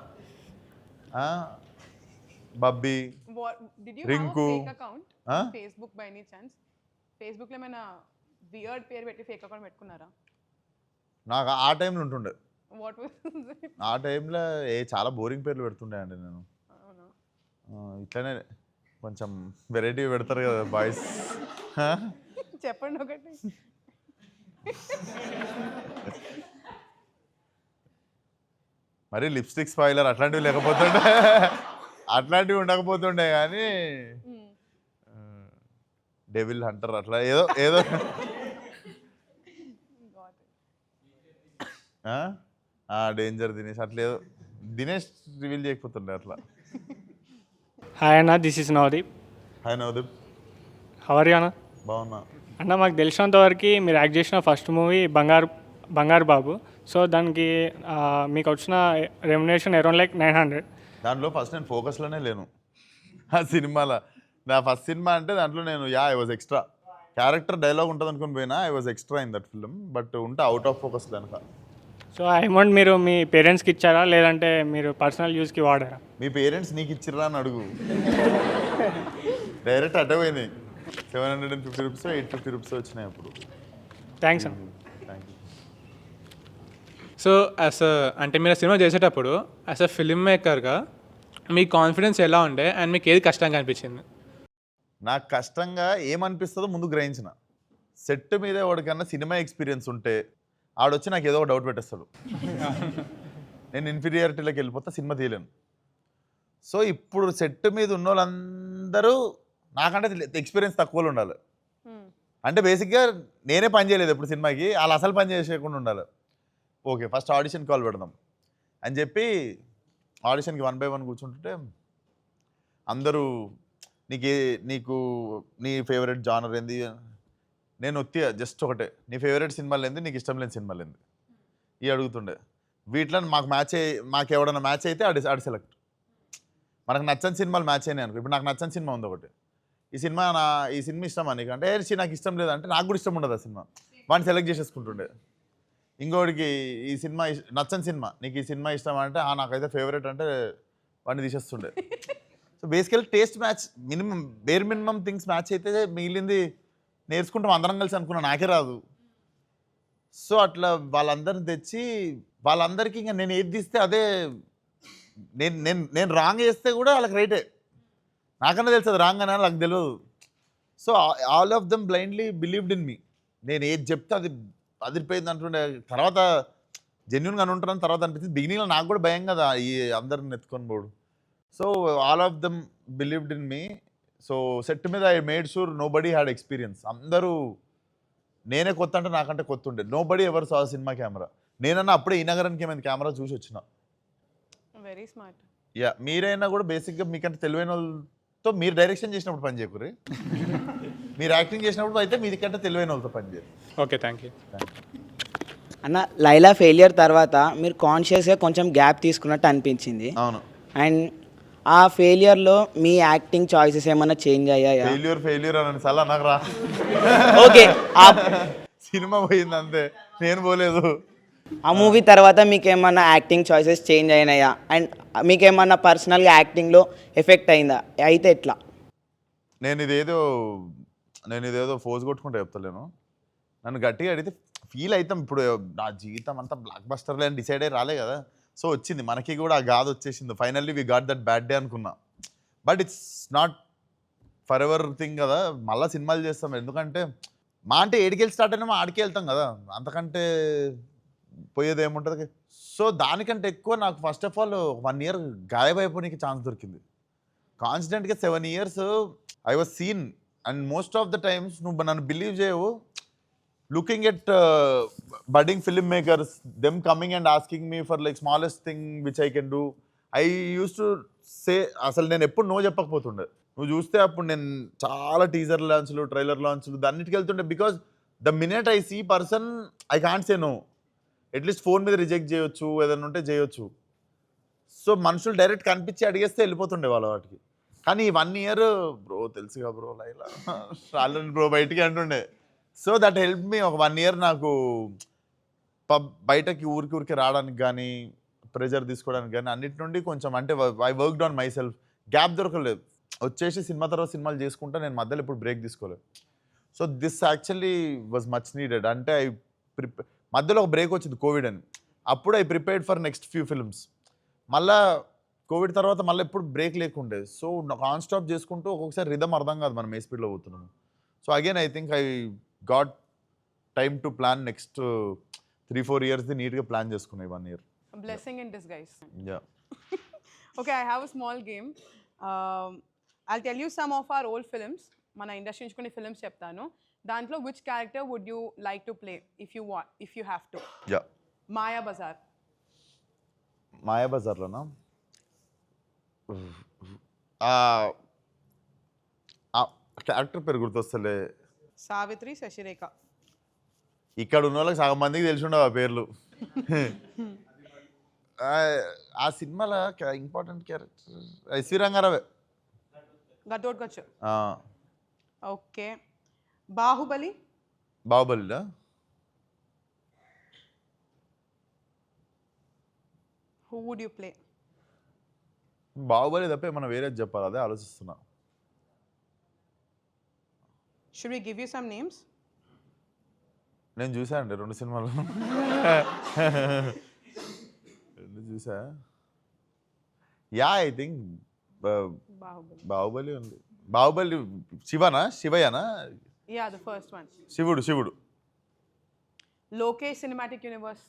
Bubby, Rinku. Facebook by any chance ఫేస్బుక్లో ఏమైనా వియర్డ్ పేరు పెట్టి ఫేక్ అకౌంట్ పెట్టుకున్నారా? నాకు ఆ టైంలో ఉంటుండే. వాట్ వాస్ ఆ టైంలో చాలా బోరింగ్ పేర్లు పెడుతుండే అండి నేను. ఇట్లనే కొంచెం వెరైటీ పెడతారు కదా బాయ్స్. చెప్పండి ఒకటి. మరి లిప్స్టిక్ స్పాయిలర్ అట్లాంటివి లేకపోతుండే, అట్లాంటివి ఉండకపోతుండే కానీ డెవిల్ హంటర్ అట్లా ఏదో డేంజర్ దినేష్ అట్లా ఏదో దినేష్ రివీల్ చేయకపోతుండే అట్లా. హాయ్ అన్న, this is Navdeep. Hi Navdeep, how are you అన్న? బాగున్నా అన్న. మాకు తెలిసినంత వరకు మీరు యాక్ట్ చేసిన ఫస్ట్ మూవీ బంగారు బాబు. సో దానికి మీకు వచ్చిన రెమ్యునరేషన్ అరౌండ్ లైక్ 900. దాంట్లో ఫస్ట్ నేను ఫోకస్లోనే లేను ఆ సినిమాలో. నా ఫస్ట్ సినిమా అంటే దాంట్లో నేను I was extra. Character dialogue ఉంటుంది అనుకుని పోయినా I was extra in that film. But ఉంటే అవుట్ ఆఫ్ ఫోకస్ కనుక. సో ఆ అమౌంట్ మీరు మీ పేరెంట్స్కి ఇచ్చారా లేదంటే మీరు పర్సనల్ యూస్కి వాడారా? మీ పేరెంట్స్ నీకు ఇచ్చిర్రా అని అడుగు. డైరెక్ట్ అటే పోయినాయి. 750 రూపీస్ 850 రూపీస్ వచ్చినాయి అప్పుడు. థ్యాంక్స్ అన్న. Thank you. సో అంటే మీరు సినిమా చేసేటప్పుడు యాజ్ అ ఫిల్మ్ మేకర్గా మీ కాన్ఫిడెన్స్ ఎలా ఉండే అండ్ మీకు ఏది కష్టంగా అనిపించింది? నాకు కష్టంగా ఏమనిపిస్తుందో ముందు గ్రహించిన. సెట్ మీద ఎవరికన్నా సినిమా ఎక్స్పీరియన్స్ ఉంటే ఆడొచ్చి నాకు ఏదో ఒక డౌట్ పెట్టేస్తాడు. నేను ఇన్ఫీరియారిటీలోకి వెళ్ళిపోతా, సినిమా తీయలేను. సో ఇప్పుడు సెట్ మీద ఉన్న వాళ్ళందరూ నాకంటే ఎక్స్పీరియన్స్ తక్కువలో ఉండాలి. అంటే బేసిక్గా నేనే పని చేయలేదు ఇప్పుడు సినిమాకి, వాళ్ళు అసలు పని చేసేయకుండా ఉండాలి. ఓకే ఫస్ట్ ఆడిషన్ కాల్ పెడదాం అని చెప్పి ఆడిషన్కి 1 by 1 కూర్చుంటుంటే అందరూ నీకు నీ ఫేవరెట్ జానర్ ఏంది, నేను ఒత్తిగా జస్ట్ ఒకటే, నీ ఫేవరెట్ సినిమాలు ఏంది, నీకు ఇష్టం లేని సినిమాలు ఏంది ఇవి అడుగుతుండే. వీటిలో మాకు ఎవడన్నా మ్యాచ్ అయితే ఆడి సెలెక్ట్. మనకు నచ్చని సినిమాలు మ్యాచ్ అయినాయి అనుకో. ఇప్పుడు నాకు నచ్చని సినిమా ఉంది ఒకటి, ఈ సినిమా ఇష్టమా నీకు అంటే నాకు ఇష్టం లేదంటే నాకు కూడా ఇష్టం ఉండదు ఆ సినిమా, వాడిని సెలెక్ట్ చేసేసుకుంటుండే. ఇంకోటికి ఈ సినిమా నచ్చని సినిమా, నీకు ఈ సినిమా ఇష్టం అంటే నాకైతే ఫేవరెట్ అంటే వాడిని తీసేస్తుండే. సో బేసికల్ taste match, bear minimum things match అయితే మిగిలింది నేర్చుకుంటాం అందరం కలిసి అనుకున్నా, నాకే రాదు. సో అట్లా వాళ్ళందరిని తెచ్చి వాళ్ళందరికీ ఇంకా నేను ఏది తీస్తే అదే, నేను రాంగ్ చేస్తే కూడా వాళ్ళకి రైటే, నాకన్నా తెలుసు అది రాంగ్ అని నాకు తెలియదు. So all of them blindly believed in మీ. నేను ఏది చెప్తే అది అదిరిపోయింది అంటుండే. తర్వాత జెన్యున్గా ఉంటారని తర్వాత అనిపించింది. బిగినింగ్లో నాకు కూడా భయం కదా ఈ అందరిని ఎత్తుకొని పోడు. So all of them believed in me. So set మీద I made sure nobody had experience. అందరూ నేనే కొత్త అంటే నాకంటే కొత్త ఉండే. నో బడీ ఎవర్ సా సినిమా కెమెరా. నేనన్నా అప్పుడే ఈ నగరానికి ఏమైంది కెమెరా చూసి వచ్చిన. Very smart. యా మీరైనా కూడా బేసిక్గా మీకంటే తెలివైన వాళ్ళతో మీరు డైరెక్షన్ చేసినప్పుడు పని చేయకూరి, మీరు యాక్టింగ్ చేసినప్పుడు అయితే మీకంటే తెలివైన వాళ్ళతో పని చేయరు. Okay thank you. Thank you. అన్న లైలా ఫెయిలియర్ తర్వాత మీరు కాన్షియస్గా కొంచెం గ్యాప్ తీసుకున్నట్టు అనిపించింది. అవును. అండ్ ఆ ఫెయిలియర్లో మీ యాక్టింగ్ చాయిసెస్ ఏమైనా చేంజ్ అయ్యాయా? ఫెయిల్యూర్ అని చాలా నాకు రా. ఓకే, సినిమా పోయింది అంతే, నేను పోలేదు. ఆ మూవీ తర్వాత మీకు ఏమన్నా యాక్టింగ్ చాయిసెస్ చేంజ్ అయినాయా? అండ్ మీకు ఏమన్నా పర్సనల్గా యాక్టింగ్లో ఎఫెక్ట్ అయిందా? అయితే ఎట్లా? నేను ఇదేదో ఫోర్స్ కొట్టుకుంటే చెప్తలేను. నన్ను గట్టిగా అడిగితే ఫీల్ అవుతాం. ఇప్పుడు నా జీవితం అంతా బ్లాక్ బస్టర్లే అని డిసైడ్ అయ్యి రాలే కదా. సో వచ్చింది మనకి కూడా ఆ గాథ వచ్చేసింది. Finally we got that bad day అనుకున్నా. But it's not forever thing కదా. మళ్ళీ సినిమాలు చేస్తాం. ఎందుకంటే మా అంటే ఏడికెళ్ళి స్టార్ట్ అయినా ఆడికి వెళ్తాం కదా, అంతకంటే పోయేది ఏముంటుంది. సో దానికంటే ఎక్కువ నాకు ఫస్ట్ ఆఫ్ ఆల్ 1 year గాయబైపోనికి ఛాన్స్ దొరికింది. కాన్స్టెంట్గా 7 years I was seen. And most of the times నువ్వు నన్ను బిలీవ్ చేయవు, looking at budding film makers, them coming and asking me for like smallest thing which I can do. I use to say, అసలు నేను ఎప్పుడు నో చెప్పకపోతుండే. నువ్వు చూస్తే అప్పుడు నేను చాలా టీజర్ లాంచ్లు, ట్రైలర్ లాంచ్లు అన్నిటికి వెళ్తుండే. Because the minute I see person I can't say no. At least phone మీద రిజెక్ట్ చేయొచ్చు, ఏదైనా ఉంటే చేయొచ్చు. సో మనుషులు డైరెక్ట్ కనిపించి అడిగేస్తే వెళ్ళిపోతుండే వాళ్ళ వాటికి. కానీ ఈ 1 year బ్రో తెలుసుగా బ్రో లైలా రాలని బ్రో బయటికి అంటుండే. So that help me. ఒక 1 year నాకు బయటకి ఊరికి రావడానికి కానీ, ప్రెజర్ తీసుకోవడానికి కానీ అన్నిటి నుండి కొంచెం అంటే I worked on my self. Gap దొరకలేదు. వచ్చేసి సినిమా తర్వాత సినిమాలు చేసుకుంటా, నేను మధ్యలో ఇప్పుడు బ్రేక్ తీసుకోలేదు. So this actually was much needed. అంటే మధ్యలో ఒక బ్రేక్ వచ్చింది కోవిడ్ అని, అప్పుడు I prepared for next few films. మళ్ళా కోవిడ్ తర్వాత మళ్ళీ ఎప్పుడు బ్రేక్ లేకుండే. సో నాన్ స్టాప్ చేసుకుంటూ ఒక్కొక్కసారి రిధమ్ అర్థం కాదు మనం ఏ స్పీడ్లో పోతున్నాము. So again I think I got time to plan next 3-4 years నీట్గా ప్లాన్ చేసుకున్నాయి 1 year. Blessing in disguise. Yeah. Okay, I have a small game. I'll tell you some of our old films. మన ఇండస్ట్రీ నుంచి కొన్ని ఫిల్మ్స్ చెప్తాను. దాంట్లో which character would you like to play if you have to? Yeah. Mayabazar. మాయాబజార్లోనా? క్యారెక్టర్ పేరు గుర్తొస్తలే. సావిత్రి, శశిరేఖ. ఇక్కడ ఉన్న వాళ్ళకి సగం మందికి తెలిసి ఉండవు ఆ పేర్లు. ఆ సినిమాలో ఇంపార్టెంట్ క్యారెక్టర్ ఎస్వి రంగారావే. గతోడ్కొచ్చు. ఓకే. బాహుబలి. బాహుబలినా? Who would you play? Baahubali తప్పే మనం వేరేది చెప్పాలి, అదే ఆలోచిస్తున్నా. Should we give you some names? నేను చూసానండి 2 సినిమాలు. 2 చూసా. యా ఐ థింక్ బాహుబలి ఉంది. బాహుబలి శివయ్యనా? Yeah, the first one. శివుడు. Lokesh Cinematic Universe.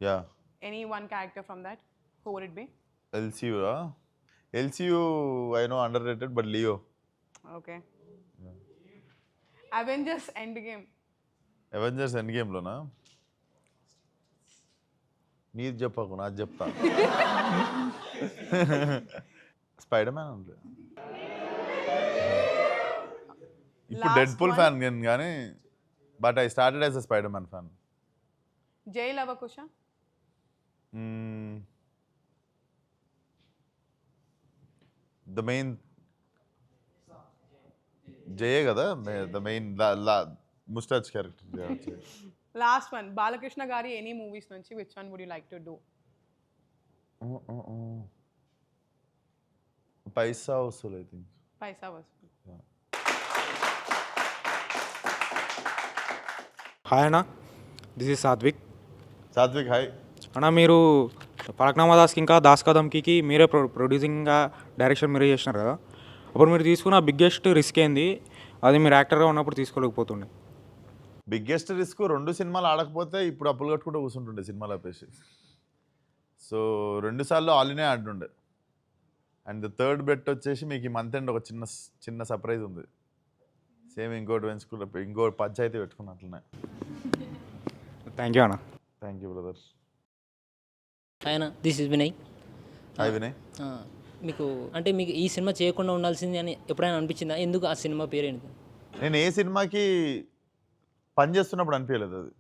Yeah. Any one character from that? Who would it be? LCU I know underrated, but Leo. Okay. Avengers Endgame లోనా? మీరు చెప్పకు, నాకు చెప్తా. స్పైడర్ మ్యాన్ ఉంది. ఇప్పుడు డెడ్పూల్ ఫ్యాన్ కానీ, but I started as a spider man fan. Jay Lavakusha. The main Jay కదా, the main mustache character. Last one, Balakrishna Gari, any movies nunchi, which one would you like to do? Paisa Vasool, I think. Paisa Vasool. Hi అన్న, దిస్ ఈజ్ సాత్విక్. హాయ్ అన్న, మీరు పలక్నామా దాస్కి ఇంకా దాస్ కదమ్కి మీరే ప్రొడ్యూసింగ్గా డైరెక్షన్ మీరే చేసినారు కదా. అప్పుడు మీరు తీసుకున్న బిగ్గెస్ట్ రిస్క్ ఏంది? అది మీరు యాక్టర్గా ఉన్నప్పుడు తీసుకోలేకపోతుండే. బిగ్గెస్ట్ రిస్క్ 2 సినిమాలు ఆడకపోతే ఇప్పుడు అప్పులు కట్టుకుంటూ కూర్చుంటుండే సినిమాలు ఆపేసి. సో 2 సార్లు ఆల్రెడీ ఆడుండే. అండ్ ద థర్డ్ బెట్ వచ్చేసి మీకు ఈ మంత్ ఎండ్ ఒక చిన్న సర్ప్రైజ్ ఉంది. సేమ్ ఇంకో పంచాయతీ పెట్టుకున్నట్లున్నాయి. థ్యాంక్ యూ అన్న. Thank you brother. ఆయన this is Vinay. Hi Vinay. మీకు ఈ సినిమా చేయకుండా ఉండాల్సింది అని ఎప్పుడైనా అనిపించిందా? ఎందుకు ఆ సినిమా పేరు ఏంటి? నేను ఏ సినిమాకి పని చేస్తున్నప్పుడు అనిపించలేదు అది.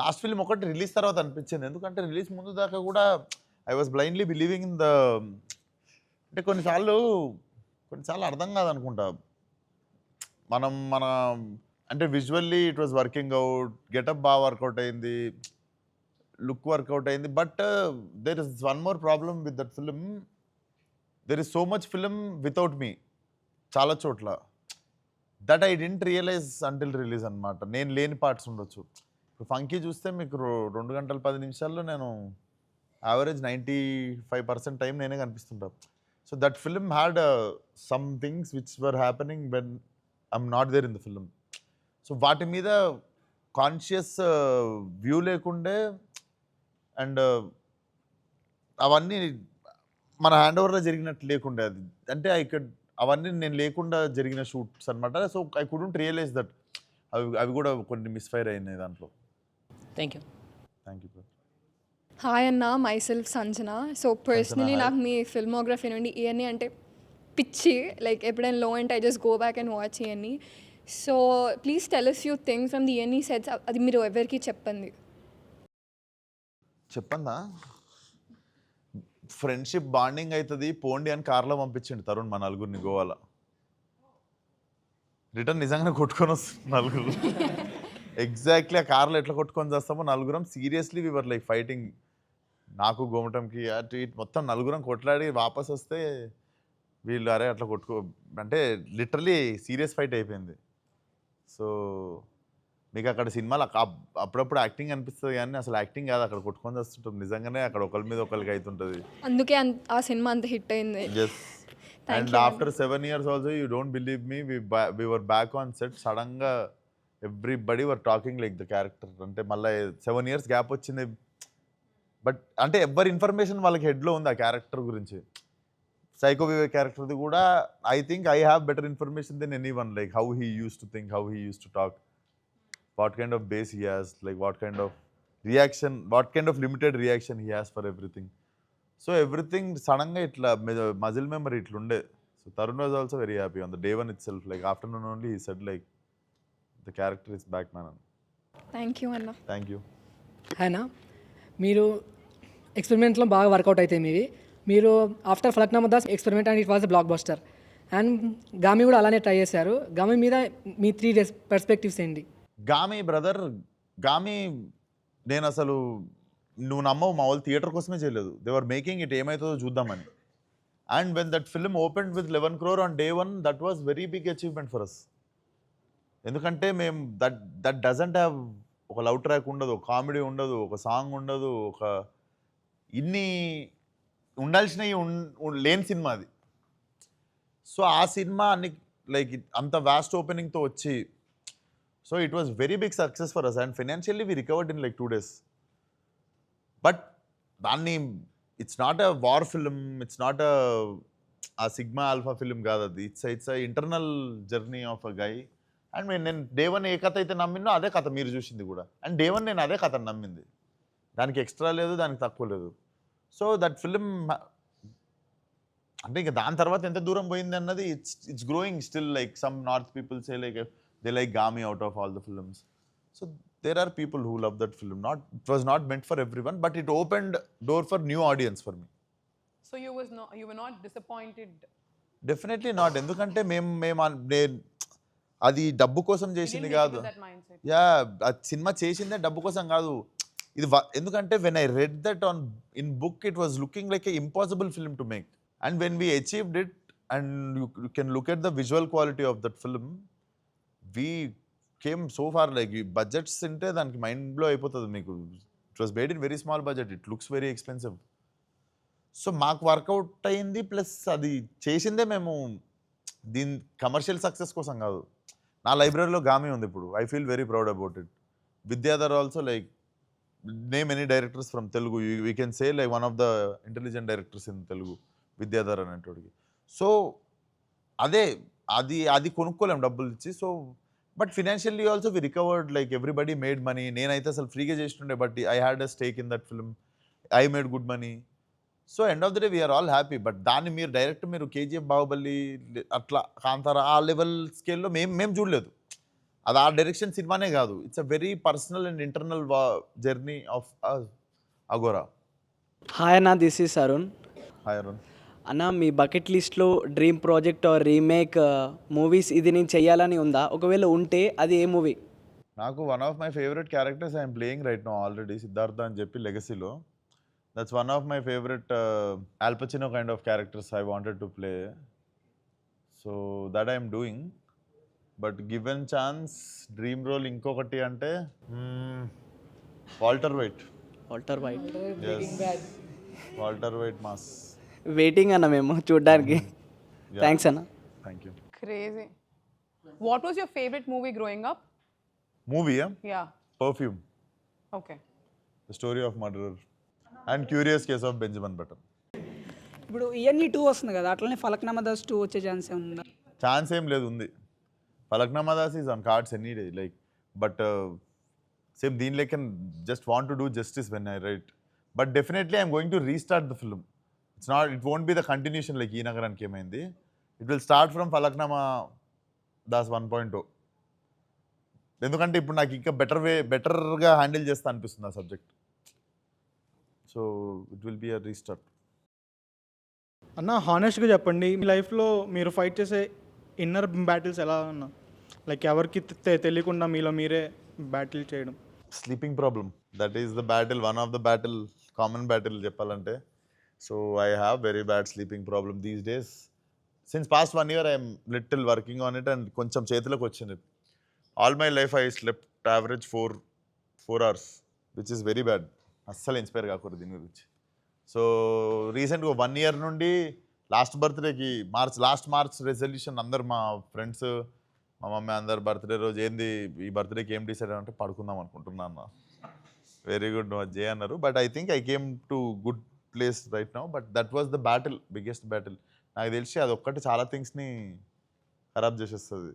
లాస్ట్ ఫిల్మ్ ఒకటి రిలీజ్ తర్వాత అనిపించింది, ఎందుకంటే రిలీజ్ ముందు దాకా కూడా I was blindly believing in the, అంటే కొన్నిసార్లు అర్థం కాదనుకుంటా మన అంటే visually it was working out, getup బాగా వర్కౌట్ అయింది, లుక్ వర్కౌట్ అయింది, but there is one more problem with that film, there is so much film without me చాలా చోట్ల, that I didn't realise until release అనమాట. నేను లేని పార్ట్స్ ఉండొచ్చు. ఇప్పుడు ఫంకీ చూస్తే మీకు 2 గంటల 10 నిమిషాల్లో నేను యావరేజ్ 95% టైం నేనే కనిపిస్తుంటా. So that film had some things which were happening when I'm not there in the film. So వాటి మీద కాన్షియస్ వ్యూ లేకుండే, అండ్ అవన్నీ మన హ్యాండ్ ఓవర్లో జరిగినట్టు లేకుండే. అది అంటే అవన్నీ నేను లేకుండా జరిగిన షూట్స్ అనమాట. So I couldn't realise that అవి కూడా కొన్ని మిస్ఫైర్ అయినాయి దాంట్లో. Thank you. Thank you. Hi అన్న, myself Sanjana. So personally నాకు మీ ఫిల్మోగ్రఫీ నుండి ఇవన్నీ అంటే పిచ్చి. లైక్ ఎప్పుడైనా లో అంటే I just go back and watch ఇవన్నీ. So please tell us few things from the ఇవన్నీ సెట్స్. అది మీరు ఎవరికి చెప్పండి. చెప్పందా? ఫ్రెండ్షిప్ బాండింగ్ అవుతుంది పోండి అని కార్లో పంపించండి తరుణ్ మా నలుగురిని గోవాలో. రిటర్న్ నిజంగానే కొట్టుకొని వస్తుంది నలుగురు. ఎగ్జాక్ట్లీ ఆ కార్లో ఎట్లా కొట్టుకొని చేస్తామో నలుగురం సీరియస్లీ వివర్ లైక్ ఫైటింగ్. నాకు గోమటంకి అటు ఇటు మొత్తం నలుగురం కొట్లాడి వాపస్ వస్తే వీళ్ళు అరే అట్లా అంటే లిటరలీ సీరియస్ ఫైట్ అయిపోయింది. సో మీకు అక్కడ సినిమాలు అప్పుడప్పుడు యాక్టింగ్ అనిపిస్తుంది కానీ అసలు యాక్టింగ్ కాదు, అక్కడ కొట్టుకొని వస్తుంటుంది నిజంగానే, అక్కడ ఒకరి మీద ఒకరికి అవుతుంటుంది. అందుకే ఆ సినిమా అంత హిట్ అయింది. Yes. And after 7 years also you don't believe me we were back on set, సడన్గా everybody were talking like the character. అంటే మళ్ళీ 7 years గ్యాప్ వచ్చింది, బట్ అంటే ఎవరి ఇన్ఫర్మేషన్ వాళ్ళకి హెడ్లో ఉంది ఆ క్యారెక్టర్ గురించి. సైకో వివేక్ క్యారెక్టర్ది కూడా I think I have better information than anyone, like how he use to think, how he use to talk, what kind of base he has, like what kind of reaction, what kind of limited reaction he has for everything. So everything suddenly itla muscle memory itlunde. So Tarun was also very happy on the day one itself, like afternoon only he said like the character is back man. Thank you అన్న. Thank you. అయినా మీరు ఎక్స్పెరిమెంట్లో బాగా వర్కౌట్ అవుతాయి మీవి. మీరు after Falaknuma Das experiment and it was a blockbuster. And Gaami కూడా అలానే ట్రై చేశారు. గామి మీద మీ 3 పర్స్పెక్టివ్స్ ఏంటి? గామి బ్రదర్, గామి నేను అసలు నువ్వు నమ్మవు, మా వాళ్ళు థియేటర్ కోసమే చేయలేదు, దే వర్ మేకింగ్ ఇట్ ఏమవుతుందో చూద్దామని. And when that film opened with 11 crore on day 1, that was very big achievement for us. ఎందుకంటే మేము దట్ డజంట్ హ్యావ్ ఒక లవ్ ట్రాక్ ఉండదు, ఒక కామెడీ ఉండదు, ఒక సాంగ్ ఉండదు, ఒక ఇన్ని ఉండాల్సినవి లేని సినిమా అది. సో ఆ సినిమా అన్ని లైక్ అంత వాస్ట్ ఓపెనింగ్తో వచ్చి, so it was very big success for us and financially we recovered in like 2 days. But దాన్ని it's not a war film, it's not a sigma alpha film కాదు అది, it's a internal journey of a guy. And నేను day 1 ఏ కథ అయితే నమ్మినో అదే కథ మీరు చూసింది కూడా, అండ్ day 1 నేను అదే కథను నమ్మింది, దానికి ఎక్స్ట్రా లేదు, దానికి తక్కువ లేదు. సో దట్ ఫిలిం అంటే ఇంకా దాని తర్వాత ఎంత దూరం పోయింది అన్నది it's growing still. Like some north people say like they like Gami out of all the films. So there are people who love that film. It was not meant for everyone, but it opened door for new audience for me. So you were not disappointed? Definitely not. ఎందుకంటే మేము అది డబ్బు కోసం చేసింది కాదు. యా, ఆ సినిమా చేసిందే డబ్బు కోసం కాదు. ఇది ఎందుకంటే when I read that in book, it was looking like an impossible film to make. And when we achieved it, and you can look at the visual quality of that film, we came so far. Like budgets ఉంటే దానికి మైండ్ బ్లో అయిపోతుంది మీకు. It was made in very small budget, it looks very expensive. So మాకు వర్కౌట్ అయింది, ప్లస్ అది చేసిందే మేము దీని కమర్షియల్ సక్సెస్ కోసం కాదు. నా లైబ్రరీలో గామి ఉంది ఇప్పుడు, I feel very proud about it. Vidyadhar also, like name any directors from Telugu, we can say like one of the intelligent directors in Telugu, Vidyadhar అనేటోడికి. సో అది కొనుక్కోలేము డబ్బులు ఇచ్చి. So but financially also we recovered, like everybody made money. నేనైతే అసలు ఫ్రీగా చేస్తుండే, but I had a stake in that film, I made good money. So end of the day we're all happy. But దాన్ని మీరు డైరెక్ట్ KGF, బాహుబలి, అట్లా కాంతారా ఆ లెవెల్ స్కేల్లో మేము చూడలేదు. అది ఆ డైరెక్షన్ సినిమానే కాదు, it's a very personal and internal journey of Aghora. Hi అన్న, this is Arun. Hi Arun. అన్న, మీ బకెట్ లిస్ట్లో dream project or remake movies ఇది నేను చెయ్యాలని ఉందా? ఒకవేళ ఉంటే అది ఏ మూవీ? నాకు one of my favourite characters I'm playing right now already, Siddhartha అని చెప్పి లెగసీలో. That's one of my favourite Al Pacino kind of characters I wanted to play. So that I'm doing. But given chance dream role ఇంకొకటి అంటే Walter White. Walter White. Walter White mass. Waiting అన్న మేము చూడ్డానికి. థ్యాంక్స్ అన్న. Thank you. Crazy. What was your favorite movie growing up? Movie Yeah. Perfume, Okay. The story of murderer and curious case of Benjamin Button. ఇప్పుడు ఇవన్నీ 2 వస్తుంది కదా, అట్లనే ఫలక్నామా దాస్ 2 వచ్చే ఛాన్స్ ఉందా? ఛాన్స్ ఏం లేదు, ఉంది. Falaknuma Das is on cards any day, like but same దీని like can just want to do justice when I write. But definitely I'm going to restart the film. It won't be the continuation like ఈ నగరానికి ఏమైంది. It will start from Falaknuma Das 1.0. ఎందుకంటే ఇప్పుడు నాకు ఇంకా బెటర్గా హ్యాండిల్ చేస్తా అనిపిస్తుంది ఆ subject. So it will be a restart. అన్న, హానెస్ట్గా చెప్పండి, మీ లైఫ్లో మీరు ఫైట్ చేసే ఇన్నర్ బ్యాటిల్స్ ఎలా ఉన్నా? లైక్ ఎవరికి తెలియకుండా మీలో మీరే బ్యాటిల్ చేయడం. Sleeping problem, that is the battle, one of the battle, common battle చెప్పాలంటే. So I have very bad sleeping problem these days. Since past 1 year I'm little working on it and కొంచెం చేతిలోకి వచ్చింది. All my life I slept average 4 hours, which is very bad. అస్సలు ఇన్స్పైర్ కాకూడదు దీని గురించి. సో రీసెంట్గా 1 year నుండి లాస్ట్ బర్త్డేకి లాస్ట్ మార్చ్ రెజల్యూషన్ అందరు మా ఫ్రెండ్స్, మా మమ్మీ అందరు బర్త్డే రోజు ఏంది ఈ బర్త్డేకి ఏం డిసైడ్ అంటే పడుకుందాం అనుకుంటున్నా అన్న. వెరీ గుడ్ నువ్వు జే అన్నారు. But I think I came to good place right now. But that was the battle, biggest battle. నాకు తెలిసి అది ఒక్కటి చాలా థింగ్స్ని ఖరాబ్ చేసేస్తుంది.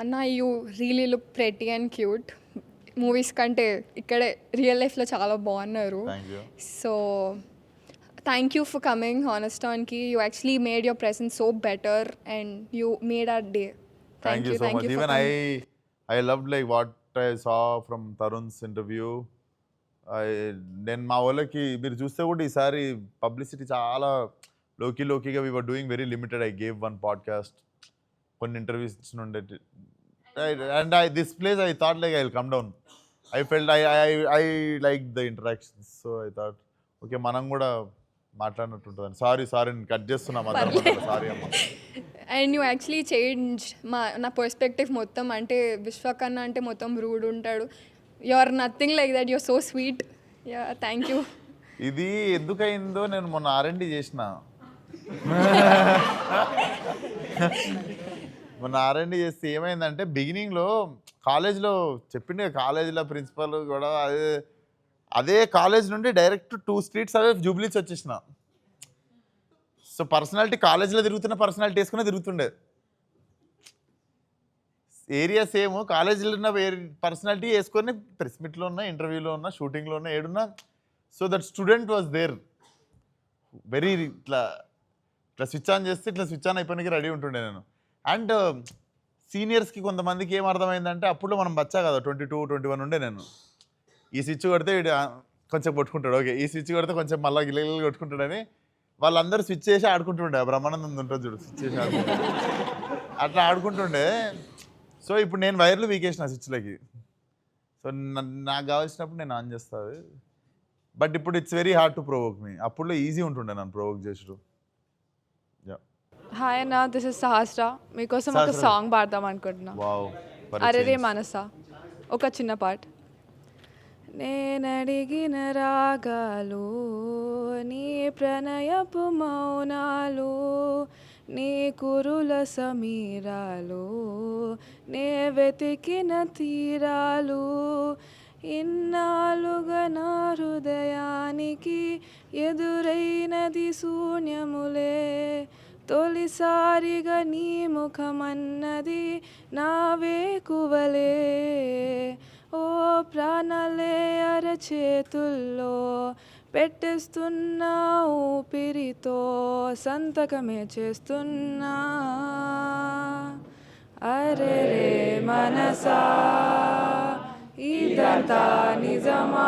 అన్న, you really look pretty and cute. Movies కంటే ఇక్కడే రియల్ లైఫ్లో చాలా బాగున్నారు. Thank you. So thank you for coming హానెస్టాన్కి. You actually made your presence so better and you made our day. Thank you so much. Even I loved like what I saw from Tarun's interview. నేను మా వాళ్ళకి మీరు చూస్తే కూడా ఈసారి పబ్లిసిటీ చాలా లోకీగా we were doing very limited. I gave 1 podcast, కొన్ని ఇంటర్వ్యూస్ ఇచ్చినుండే. And this place I thought like I will come down. I felt I like the interactions. So I thought okay మనం కూడా మాట్లాడినట్టుంటుందని. సారీ నేను కట్ చేస్తున్నా, సారీ అమ్మ. అండ్ యూ యాక్చువల్లీ చేంజ్ నా పర్స్పెక్టివ్ మొత్తం. అంటే విశ్వకన్నా అంటే మొత్తం రూడ్ ఉంటాడు. You are nothing like that. You're so sweet. Yeah, thank you. ఇది ఎందుకయిందో నేను మొన్న R&D చేసిన. మొన్న R&D చేస్తే ఏమైందంటే బిగినింగ్లో కాలేజ్లో చెప్పిండే, కాలేజీలో ప్రిన్సిపల్ కూడా అదే కాలేజ్ నుండి డైరెక్ట్ 2 streets అవే జూబ్లీస్ వచ్చేసిన. సో పర్సనాలిటీ కాలేజీలో తిరుగుతున్న పర్సనాలిటీ వేసుకునే తిరుగుతుండే. ఏరియా సేమ్, కాలేజీలో ఉన్న పర్సనాలిటీ వేసుకొని ప్రెస్ మీట్లో ఉన్న, ఇంటర్వ్యూలో ఉన్న, షూటింగ్లో ఉన్న, ఏడున్నా. So that student was there. Very ఇట్లా స్విచ్ ఆన్ చేస్తే ఇట్లా స్విచ్ ఆన్ అయిపోయినకి రెడీ ఉంటుండే నేను. అండ్ సీనియర్స్కి కొంతమందికి ఏం అర్థమైందంటే అప్పుడు మనం బచ్చా కదా, 22-21 ఉండే నేను. ఈ స్విచ్ కొడితే కొంచెం కొట్టుకుంటాడు, ఓకే ఈ స్విచ్ కొడితే కొంచెం మళ్ళీ గిల్లగిల్లు కొట్టుకుంటాడని వాళ్ళందరూ స్విచ్ చేసి ఆడుకుంటుండే. బ్రహ్మానందం ఉంటుంది చూడు, స్విచ్ చేసి ఆడుకుంటుండే, అట్లా ఆడుకుంటుండే. సో ఇప్పుడు నేను వైర్లు వీకేసిన స్విచ్లకి. సో నాకు కావాల్సినప్పుడు నేను ఆన్ చేస్తాను. బట్ ఇప్పుడు it's very hard to provoke me. అప్పుడు ఈజీ ఉంటుండే నన్ను ప్రొవోక్ చేసుడు. హాయ్ అన్న, దిస్ ఇస్ సహస్ర. మీకోసం ఒక సాంగ్ పాడదాం అనుకుంటున్నా. అరే రే మనసా, ఒక చిన్న పాట. నేనడిగిన రాగాలు, నీ ప్రణయపు మౌనాలు, నీ కురుల సమీరాలు, నే వెతికిన తీరాలు, ఇన్నాళ్ళుగా నా హృదయానికి ఎదురైనది శూన్యములే, తొలిసారిగా నీ ముఖమన్నది నా వేకువలే, ఓ ప్రాణాలే అరచేతుల్లో పెట్టేస్తున్నా, ఊపిరితో సంతకమే చేస్తున్నా, అరే రే మనసా ఇదంతా నిజమా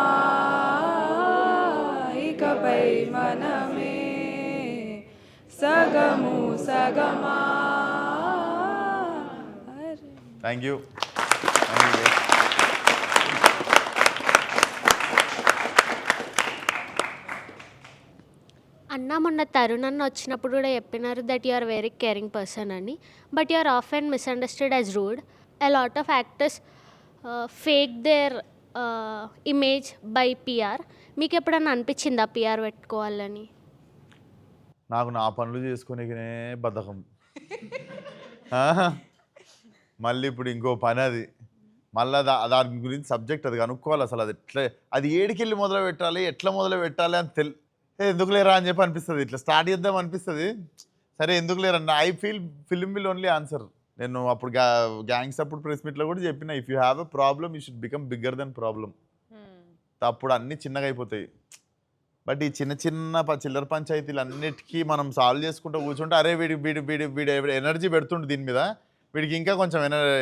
ఇకపై మనమే సగము సగమా. Thank you. అన్న మొన్న తరుణ్ అన్న వచ్చినప్పుడు కూడా చెప్పినారు that you are very caring person అని, but you are often misunderstood as rude. A lot of actors fake their image by PR. మీకు ఎప్పుడన్నా అనిపించిందా పిఆర్ పెట్టుకోవాలని? నాకు నా పనులు చేసుకునేకనే బద్ధకం. మళ్ళీ ఇప్పుడు ఇంకో పని అది, మళ్ళీ దాని గురించి సబ్జెక్ట్ అది కనుక్కోవాలి. అసలు అది ఎట్లా, అది ఏడికెళ్ళి మొదలు పెట్టాలి, ఎట్లా మొదలు పెట్టాలి అని ఎందుకు లేరా అని చెప్పి అనిపిస్తుంది. ఇట్లా స్టార్ట్ చేద్దాం అనిపిస్తుంది. సరే ఎందుకు లేరన్న, I feel film will only answer. నేను అప్పుడు గ్యాంగ్స్ అప్పుడు ప్రెస్ మీట్లో కూడా చెప్పిన, if you have a problem you should become bigger than problem. అప్పుడు అన్నీ చిన్నగా అయిపోతాయి. బట్ ఈ చిన్న చిన్న చిల్లర పంచాయతీలు అన్నిటికీ మనం సాల్వ్ చేసుకుంటూ కూర్చుంటే, అరే వీడి వీడి వీడి వీడి ఎనర్జీ పెడుతుండే దీని మీద, వీడికి ఇంకా కొంచెం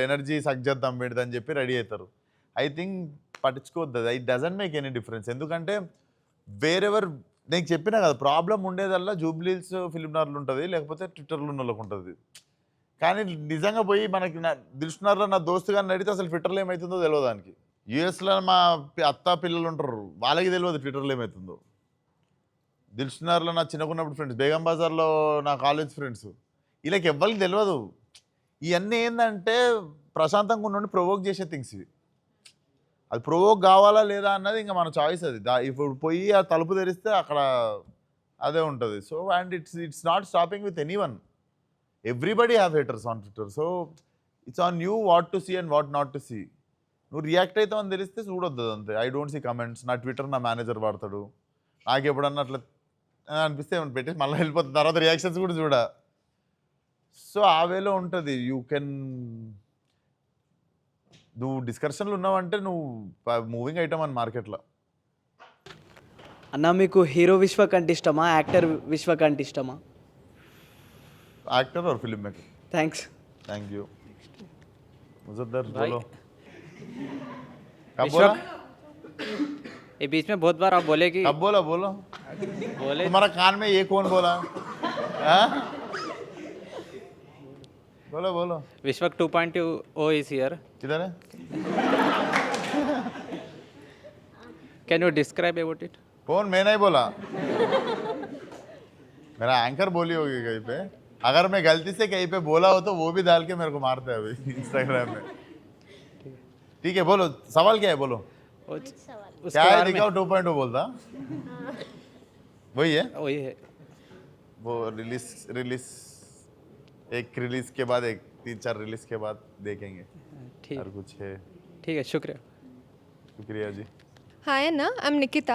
ఎనర్జీ సక్ చేద్దాం వీడిదని చెప్పి రెడీ అవుతారు. ఐ థింక్ పట్టించుకోవద్దు, it doesn't make any difference. ఎందుకంటే వేరెవర్, నేను చెప్పినా కదా, ప్రాబ్లం ఉండేదల్లా జూబ్లీహిల్స్ ఫిల్మ్ నగర్లో ఉంటుంది, లేకపోతే ట్విట్టర్లో ఉన్న వాళ్ళకి ఉంటుంది. కానీ నిజంగా పోయి మనకి దిల్షుక్నగర్లో నా దోస్తు గారిని అడిగితే అసలు ట్విట్టర్లో ఏమవుతుందో తెలియదు. దానికి యూఎస్లో మా అత్త పిల్లలు ఉంటారు, వాళ్ళకి తెలియదు ట్విట్టర్లో ఏమవుతుందో. దిల్షుక్నగర్లో నా చిన్నకున్నప్పుడు ఫ్రెండ్స్, బేగం బజార్లో నా కాలేజ్ ఫ్రెండ్స్, వీళ్ళకి ఎవ్వరికి తెలియదు. ఇవన్నీ ఏంటంటే ప్రశాంతంగా ఉండి ప్రొవోక్ చేసే థింగ్స్ ఇవి. అది ప్రొవోక్ కావాలా లేదా అన్నది ఇంకా మన చాయిస్. అది ఇప్పుడు పోయి ఆ తలుపు తెరిస్తే అక్కడ అదే ఉంటుంది. So and it's not stopping with anyone. Everybody have haters on Twitter. So it's on you what to see and what not to see. నువ్వు రియాక్ట్ అవుతావు అని తెలిస్తే చూడొద్దు అంతే. I don't see comments. నా ట్విట్టర్ నా మేనేజర్ వాడతాడు. నాకు ఎప్పుడన్నా అట్లా అనిపిస్తే ఏమైనా పెట్టేసి మళ్ళీ వెళ్ళిపోతుంది. తర్వాత రియాక్షన్స్ కూడా చూడ. సో ఆ వేలో ఉంటుంది. యూ కెన్, నువ్వు డిస్కషన్లు ఉన్నావంటే నువ్వు మూవింగ్ ఐటమ్ అని మార్కెట్లో. అన్న మీకు హీరో విశ్వక్ అంటే ఇష్టమా, యాక్టర్ విశ్వక్ అంటే ఇష్టమా? एक्टर और film maker. Thanks. Thank you. मुजद्दर बोलो. कब बोला? ये बीच में बहुत बार आप बोले कि कब बोला? बोलो. बोले तुम्हारा कान में ये कौन बोला? हाँ? बोलो बोलो. विश्वक 2.0 is here. किधर है? Can you describe about it? कौन? मैं नहीं बोला. मेरा एंकर बोली होगी कहीं पे. अगर मैं गलती से कहीं पे बोला हो तो वो भी डाल के मेरे को मारते हैं अभी इंस्टाग्राम में. ठीक है बोलो, सवाल क्या है बोलो. क्या है दिखाओ. 2.0 बोलता वही है. वही है. वो रिलीज एक रिलीज के बाद एक 3-4 रिलीज के बाद देखेंगे. ठीक और कुछ है. ठीक है, शुक्रिया. शुक्रिया जी. హాయ్ అన్న, ఐమ్ నిఖిత.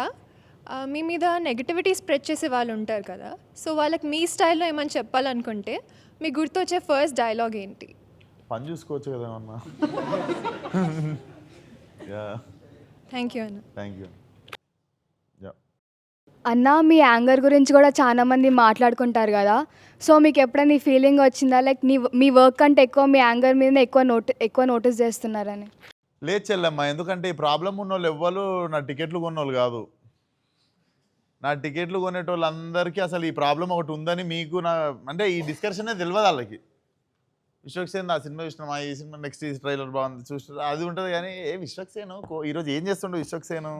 మీ మీద నెగటివిటీ స్ప్రెడ్ చేసే వాళ్ళు ఉంటారు కదా, సో వాళ్ళకి మీ స్టైల్లో ఏమని చెప్పాలనుకుంటే మీకు గుర్తొచ్చే ఫస్ట్ డైలాగ్ ఏంటి? పని చూసుకోవచ్చు కదా అన్న. థ్యాంక్ యూ అన్న. Thank you. అన్న, మీ యాంగర్ గురించి కూడా చాలా మంది మాట్లాడుకుంటారు కదా, సో మీకు ఎప్పుడైనా ఈ ఫీలింగ్ వచ్చిందా, లైక్ మీ వర్క్ కంటే ఎక్కువ మీ యాంగర్ మీద ఎక్కువ నోటీస్ చేస్తున్నారని? లేదు చెల్లమ్మ, ఎందుకంటే ఈ ప్రాబ్లం ఉన్న వాళ్ళు ఎవ్వరు నా టికెట్లు కొన్నోళ్ళు కాదు. నా టికెట్లు కొనేటోళ్ళందరికీ అసలు ఈ ప్రాబ్లం ఒకటి ఉందని మీకు అంటే ఈ డిస్కషనే తెలియదు వాళ్ళకి. విశ్వక్సేన్ ఆ సినిమా చూసినా, ఈ సినిమా నెక్స్ట్ ఈ ట్రైలర్ బాగుంది చూసిన అది ఉంటుంది. కానీ విశ్వక్సేను ఈరోజు ఏం చేస్తుండే విశ్వక్సేను,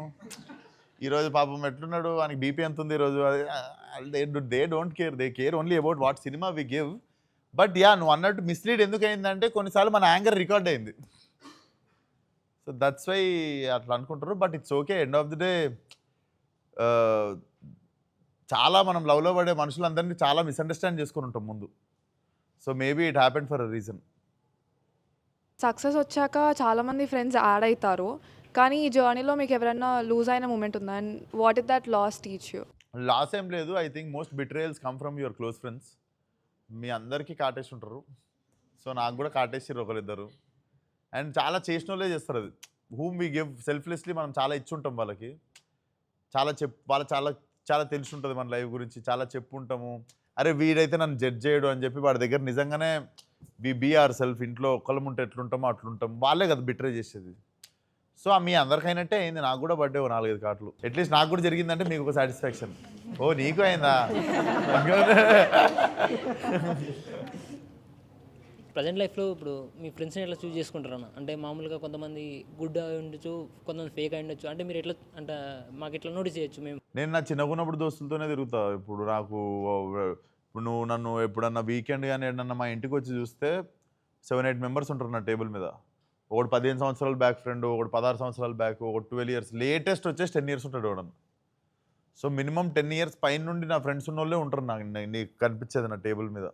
ఈరోజు పాపం ఎట్లున్నాడు, ఆయనకి బీపీ ఎంత ఉంది ఈరోజు, they don't care. They care only about what cinema we give. But yeah, నువ్వు అన్నట్టు మిస్లీడ్ ఎందుకు అయిందంటే కొన్నిసార్లు మన యాంగర్ రికార్డ్ అయింది. సో దట్స్ వై అట్లా అనుకుంటారు. But it's okay. End of the day చాలా మనం లవ్లో పడే మనుషులందరినీ చాలా మిస్అండర్స్టాండ్ చేసుకుని ఉంటాం ముందు. So maybe it happened for a reason. Success వచ్చాక చాలామంది ఫ్రెండ్స్ యాడ్ అవుతారు, కానీ ఈ జర్నీలో మీకు ఎవరైనా లూజ్ అయిన మూమెంట్ ఉందా? And what is that loss teach you? Loss ఏం లేదు. I think most betrayals come from your close friends. మీ అందరికీ కాటేసి ఉంటారు. సో నాకు కూడా కాటేసారు ఒకరిద్దరు. అండ్ చాలా చేసిన వాళ్ళే చేస్తారు అది. హూమ్ వీ గివ్ సెల్ఫ్లెస్లీ మనం చాలా ఇచ్చుంటాం వాళ్ళకి. వాళ్ళు చాలా తెలిసి ఉంటుంది మన లైఫ్ గురించి, చాలా చెప్పుంటాము. అరే వీడైతే నన్ను జడ్జ్ చేయడు అని చెప్పి వాడి దగ్గర నిజంగానే బీ ఆర్ సెల్ఫ్. ఇంట్లో ఒక్కళ్ళం ఉంటే ఎట్లుంటామో అట్లుంటాం, వాళ్ళే కదా బిట్రే చేసేది. సో మీ అందరికైనట్టే అయింది, నాకు కూడా పడ్డే 4-5 కార్డులు. అట్లీస్ట్ నాకు కూడా జరిగిందంటే మీకు ఒక సాటిస్ఫాక్షన్. ఓ నీకు అయిందా? ప్రజెంట్ లైఫ్లో ఇప్పుడు మీ ఫ్రెండ్స్ని ఎట్లా చూస్ చేసుకుంటారు అన్న? అంటే మామూలుగా కొంతమంది గుడ్ అయి ఉండొచ్చు, కొంతమంది ఫేక్ అయి ఉండొచ్చు. అంటే మీరు ఎట్లా అంటే మాకు ఎట్లా నోటీస్ చేయొచ్చు మేము? నేను నా చిన్నగున్నప్పుడు దోస్తులతోనే తిరుగుతా. ఇప్పుడు నాకు ఇప్పుడు నువ్వు నన్ను ఎప్పుడన్నా వీకెండ్ కానీ ఏడన్నా మా ఇంటికి వచ్చి చూస్తే 7-8 మెంబర్స్ ఉంటారు నా టేబుల్ మీద. ఒకటి 15 సంవత్సరాల బ్యాక్ ఫ్రెండ్, ఒకటి 16 సంవత్సరాల బ్యాక్, ఒకటి 12 years, లేటెస్ట్ వచ్చేసి 10 years ఉంటాడు వాడు. సో మినిమం 10 years పైన నుండి నా ఫ్రెండ్స్ ఉన్న వాళ్ళే ఉంటారు నాకు నీకు కనిపించేది నా టేబుల్ మీద.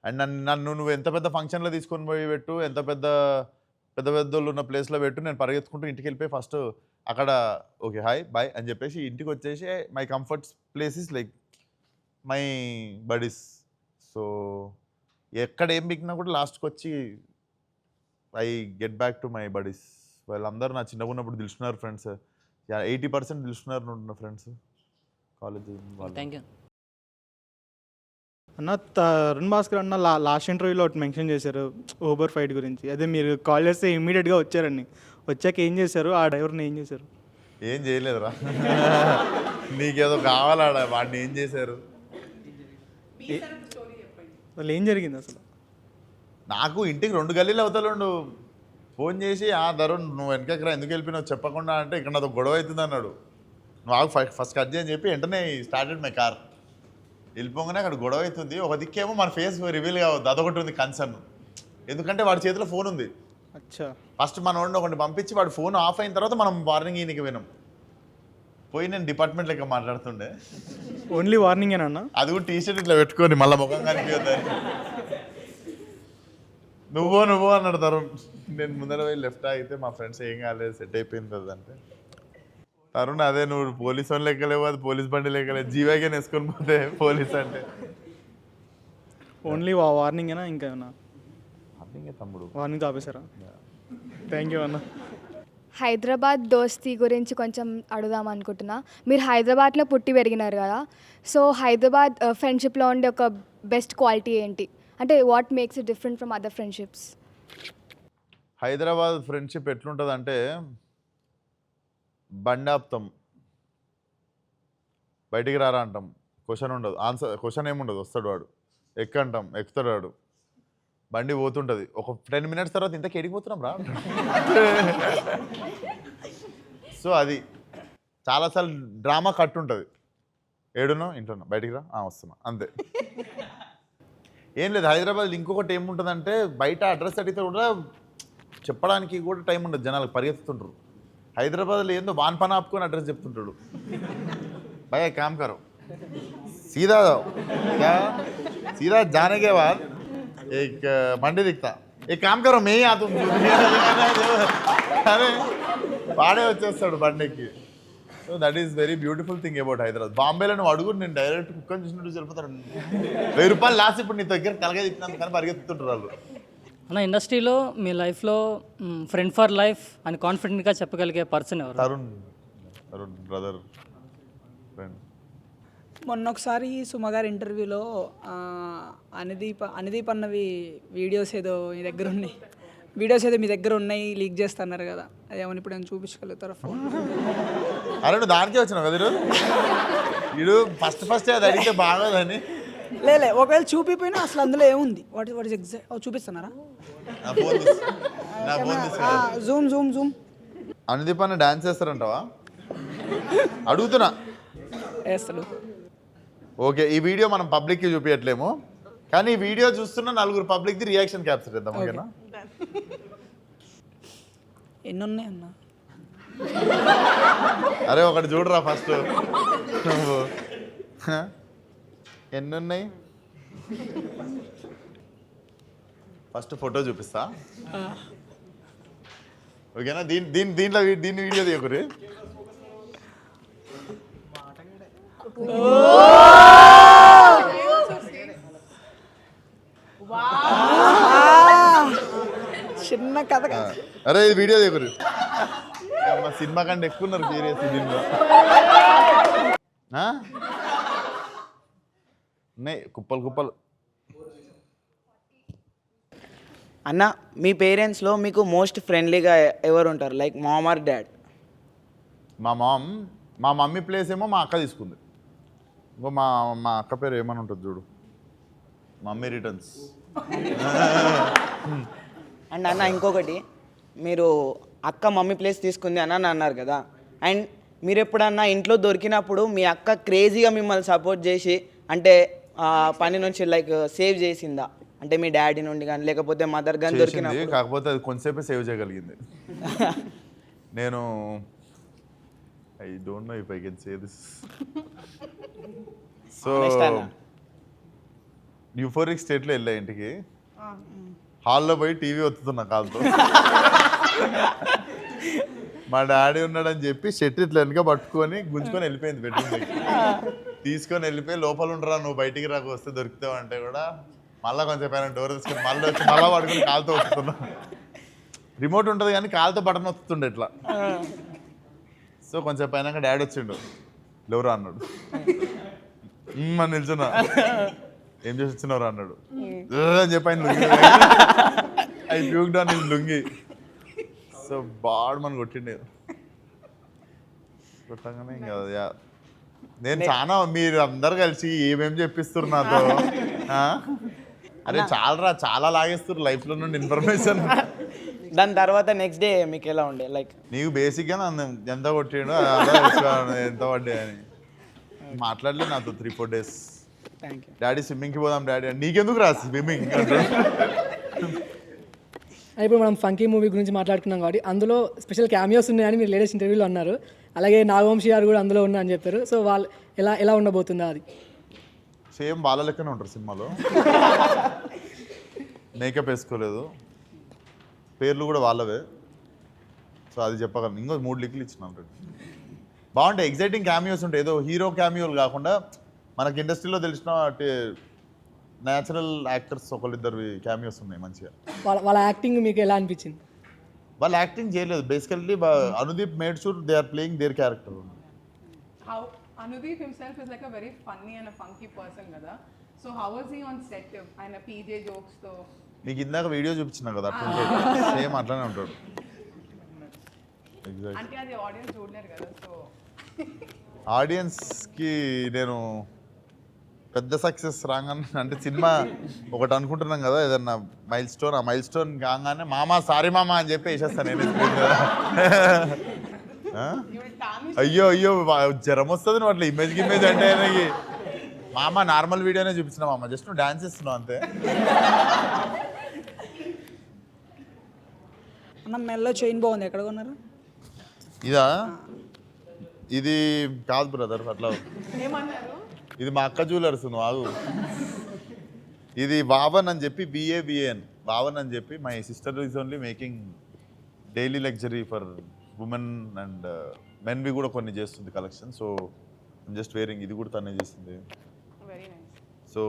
అండ్ నన్ను నువ్వు ఎంత పెద్ద ఫంక్షన్లో తీసుకొని పోయి పెట్టు, ఎంత పెద్ద వాళ్ళు ఉన్న ప్లేస్లో పెట్టు, నేను పరిగెత్తుకుంటూ ఇంటికి వెళ్ళిపోయి ఫస్ట్ అక్కడ ఓకే హాయ్ బాయ్ అని చెప్పేసి ఇంటికి వచ్చేసి my comfort place is like my buddies. So ఎక్కడ ఏం బిగినా కూడా లాస్ట్కి వచ్చి I get back to my buddies. వాళ్ళందరూ నా చిన్నగా ఉన్నప్పుడు తెలుసుకున్నారు ఫ్రెండ్స్. 80% తెలుసుకున్నారు ఉన్న ఫ్రెండ్స్ కాలేజ్. థ్యాంక్ యూ అన్న. తరుణ్ భాస్కర్ అన్న లాస్ట్ ఇంటర్వ్యూలో ఒకటి మెన్షన్ చేశారు ఊబర్ ఫైట్ గురించి. అదే మీరు కాల్ చేస్తే ఇమీడియట్గా వచ్చారండి. వచ్చాక ఏం చేశారు? ఆ డ్రైవర్ని ఏం చేశారు? ఏం చేయలేదురా. నీకేదో కావాలా? వాడిని ఏం చేశారు? అసలు ఏం జరిగింది అసలు? నాకు ఇంటికి 2 గల్లీలు అవతలుండు ఫోన్ చేసి ధరుణ్ నువ్వు వెనకకి రా, ఎందుకు వెళ్ళిపోయినావు చెప్పకుండా అంటే ఇక్కడ నాతో గొడవ అవుతుంది అన్నాడు. నువ్వు ఫస్ట్ కట్ చేయని చెప్పి వెంటనే స్టార్టెడ్ మై కార్. వెళ్ళిపోగానే అక్కడ గొడవ అవుతుంది. ఒక దిక్కేమో మన ఫేస్ రివీల్ కావద్దు, అదొకటి ఉంది కన్సర్న్. ఎందుకంటే వాడి చేతిలో ఫోన్ ఉంది. అచ్చా. ఫస్ట్ మన వాడిని ఒకటి పంపించి వాడు ఫోన్ ఆఫ్ అయిన తర్వాత మనం వార్నింగ్ ఈయనకి వినాం. పోయి నేను డిపార్ట్మెంట్ లెక్క మాట్లాడుతుండే. ఓన్లీ వార్నింగేనా? అది కూడా టీషర్ట్ ఇట్లా పెట్టుకొని మళ్ళీ ముఖం కనిపించద్దని. నువ్వో అని తరుణ్. నేను ముందర పోయి లెఫ్ట్ ఆగితే మా ఫ్రెండ్స్ ఏం కాలేదు, సెట్ అయిపోయింది అదంటే. తరుణ్ అదే నువ్వు పోలీస్ వన్ లెక్కలేవు, అది పోలీస్ బండి లెక్కలేదు, జీవాగే వేసుకొని పోతే పోలీస్ అంటే. ఓన్లీ వార్నింగేనా ఇంకా ఏమన్నా? వార్నింగే తమ్ముడు. వార్నింగ్ ఆపేశారా? థ్యాంక్ యూ అన్న. హైదరాబాద్ దోస్తీ గురించి కొంచెం అడుగుదాం అనుకుంటున్నా. మీరు హైదరాబాద్లో పుట్టి పెరిగినారు కదా, సో హైదరాబాద్ ఫ్రెండ్షిప్లో ఉండే ఒక బెస్ట్ క్వాలిటీ ఏంటి? అంటే what makes it different from other friendships? Hyderabad friendship ఎట్లుంటుంది అంటే బండి ఆపుతాం, బయటికి రారా అంటాం, క్వశ్చన్ ఉండదు, క్వశ్చన్ ఏముండదు, వస్తాడు వాడు, ఎక్కంటాం, ఎక్కుతాడు వాడు, బండి పోతుంటుంది. ఒక 10 minutes తర్వాత ఇంతకు ఎడిగిపోతున్నాం రా. సో అది చాలాసార్లు డ్రామా కట్ ఉంటుంది. ఏడునో ఇంట్లోనో, బయటికి రా వస్తున్నా అంతే. ఏం లేదు. హైదరాబాద్ ఇంకొకటి ఏముంటుందంటే బయట అడ్రస్ అడిగితే కూడా చెప్పడానికి కూడా టైం ఉండదు, జనాలకు పరిగెత్తుతుంటారు. హైదరాబాద్లో ఏందో వాన్ పని ఆపుకొని అడ్రస్ చెప్తుంటాడు. భయ काम करो सीधा जाओ क्या सीधा जाने के बाद एक मंडी दिखता एक काम करो मैं ही आता हूँ. అరే వాడే వచ్చేస్తాడు బండికి. So that is very beautiful thing about Hyderabad. బాంబేలో నువ్వు అడుగు, నేను డైరెక్ట్ కుక్కని చూసినట్టు వెళ్ళిపోతాడు. 1000 రూపాయలు లాస్ట్ ఇప్పుడు నీ దగ్గర తలగా తిప్పినందుకు కానీ పరిగెత్తుతుంటారు వాళ్ళు. అన్న ఇండస్ట్రీలో మీ లైఫ్లో ఫ్రెండ్ ఫర్ లైఫ్ అని కాన్ఫిడెంట్గా చెప్పగలిగే పర్సన్ ఎవరు? Tarun brother friend. మొన్న ఒకసారి సుమగారి ఇంటర్వ్యూలో అనుదీప్ అన్నవి వీడియోస్ ఏదో మీ దగ్గర ఉన్నాయి లీక్ చేస్తున్నారు కదా, అదేమని ఇప్పుడు నేను చూపించగలుగుతారా ఫోన్? అరే నువ్వు దానికే వచ్చినావు కదా ఈరోజు. వీడు ఫస్ట్ అది అడిగితే బాగోదని. లే ఒకవేళ చూపిపోయినా అసలు అందులో ఏముంది? వాట్ ఇస్ ఎగ్జాక్ట్ చూపిస్తున్నారా? జూమ్ అనుదీప్ అన్న డాన్స్ చేస్తారంటావా? అడుగుతున్నా. వేస్తాడు. ఓకే, ఈ వీడియో మనం పబ్లిక్కి చూపించట్లేము, కానీ ఈ వీడియో చూస్తున్న 4 పబ్లిక్ది రియాక్షన్ క్యాప్చర్ చేద్దాం. ఓకేనా? ఎన్ని ఉన్నాయి అన్న? అరే ఒకటి చూడరా ఫస్ట్ నువ్వు. ఎన్ని ఉన్నాయి? ఫస్ట్ ఫోటో చూపిస్తా, ఓకేనా? దీన్ని వీడియో తీయకురి. చిన్న కథ. అరే ఇది వీడియో తీయకురి. మా సినిమా కంటే ఎక్కువ ఉన్నారు సీరియస్ దీనిలో. ఉన్నాయి కుప్పలు. అన్న మీ పేరెంట్స్లో మీకు మోస్ట్ ఫ్రెండ్లీగా ఎవరు ఉంటారు, లైక్ మామ్ ఆర్ డాడ్? మా మమ్మీ ప్లేస్ ఏమో మా అక్క తీసుకుంది. ఇంకో మా అక్క పేరు ఏమని ఉంటుంది చూడు, మమ్మీ రిటర్న్స్. అండ్ అన్న ఇంకొకటి, మీరు అక్క మమ్మీ ప్లేస్ తీసుకుంది అని అన్నారు కదా, అండ్ మీరు ఎప్పుడన్నా ఇంట్లో దొరికినప్పుడు మీ అక్క క్రేజీగా మిమ్మల్ని సపోర్ట్ చేసి అంటే పని నుంచి లైక్ సేవ్ చేసిందా? అంటే మీ డాడీ నుండి కానీ లేకపోతే మదర్ కానీ దొరికినప్పుడు? కాకపోతే అది కొంతసేపే సేవ్ చేయగలిగింది. నేను I don't know if I can say this. So euphoric స్టేట్లో వెళ్ళా ఇంటికి, హాల్లో పోయి టీవీ ఒత్తుతున్నా కాలుతో. మా డాడీ ఉన్నాడని చెప్పి షెట్ ఇట్లా వెనక పట్టుకొని గుంజుకొని వెళ్ళిపోయింది బెడ్రూమ్. తీసుకొని వెళ్ళిపోయి లోపల ఉండరా నువ్వు బయటికి రాక వస్తే దొరుకుతావు అంటే కూడా మళ్ళీ కొంచెం పైన డోర్ తీసుకొని మళ్ళీ వచ్చి మళ్ళీ పట్టుకుని కాలుతో ఒత్తుతున్నా. రిమోట్ ఉంటుంది కానీ కాలుతో బటన్ ఒత్తుతుండే ఇట్లా. సో కొంచెం పైన డాడీ వచ్చిండు, ఎవరు అన్నాడు, అని నిల్చున్నా. ఏం చేసి వచ్చినవరా అన్నాడు అని చెప్పి ఆయన lungi I puked on his lungi. So బాడు మనం కొట్టిండే కొట్టగానే ఇంకా నేను చాలా మీరు అందరు కలిసి ఏమేమి చెప్పిస్తారు నాతో. అరే చాలా లాగేస్తారు లైఫ్లో నుండి ఇన్ఫర్మేషన్. దాని తర్వాత నెక్స్ట్ డే మీకు ఎలా ఉండే? లైక్ నీకు బేసిక్గా నన్ను ఎంత కొట్టిండు ఎంత పడ్డా అని మాట్లాడలేదు నాతో 3-4 days. డాడీ స్విమ్మింగ్కి పోదాం డాడీ, నీకెందుకు రా స్విమ్మింగ్? ఇప్పుడు మనం ఫంకీ మూవీ గురించి మాట్లాడుకున్నాం కాబట్టి అందులో స్పెషల్ క్యామియోస్ ఉన్నాయని మీరు లేటెస్ట్ ఇంటర్వ్యూలో అన్నారు. అలాగే నాగవంశీ గారు కూడా అందులో ఉన్నా అని చెప్పారు. సో వాళ్ళు ఎలా ఉండబోతుందా అది? సేమ్ వాళ్ళ లెక్కనే ఉంటారు సినిమాలో. మేకప్ వేసుకోలేదు, పేర్లు కూడా వాళ్ళవే. సో అది చెప్పగలను. ఇంకో 3 లింకులు ఇచ్చినాను. బాగుంటాయి, ఎగ్జైటింగ్ క్యామియోస్ ఉంటాయి. ఏదో హీరో క్యామియోలు కాకుండా మనకి ఇండస్ట్రీలో తెలిసిన న్యాచురల్ యాక్టర్స్ ఒకళ్ళిద్దరు క్యామియోస్ ఉన్నాయి మంచిగా. వాళ్ళ యాక్టింగ్ మీకు ఎలా అనిపించింది? వాళ్ళు యాక్టింగ్ చేయలేదు basically. Anudeep made sure they are playing their character. How Anudeep himself is like a very funny and a funky person kada. So how was he on set? And a PJ jokes తో నీకు ఇందాక వీడియో చూపించినా కదా, అట్లా సేమ్ అట్లానే ఉంటాడు. అంటే అది ఆడియన్స్ చూడలేరు కదా. సో ఆడియన్స్కి నేను పెద్ద సక్సెస్ రాగానే అంటే సినిమా ఒకటి అనుకుంటున్నాం కదా, ఏదన్నా మైల్ స్టోన్, ఆ మైల్ స్టోన్ కాగానే మామా సారీ మామా అని చెప్పి వేసేస్తాను నేను స్క్రీన్ మీద. అయ్యో జ్వరం వస్తుంది నువ్వు అట్లా ఇమేజ్ అంటే ఆయనకి. మామ నార్మల్ వీడియోనే చూపించిన మామ, జస్ట్ నువ్వు డాన్స్ చేస్తున్నావు అంతే. అన్న మెల్లో చైన్ బాగుంది, ఎక్కడ కొన్నారు? ఇదా? ఇది కాదు బ్రదర్, అట్లా ఏమన్నారు? ఇది మా అక్క జ్యువెలర్స్. నువ్వు ఆగు. ఇది వావన్ అని చెప్పి VAVAN వావన్ అని చెప్పి my sister is only making daily luxury for women and మెన్వి కూడా కొన్ని చేస్తుంది కలెక్షన్. So just wearing. ఇది కూడా తనే చేస్తుంది. సో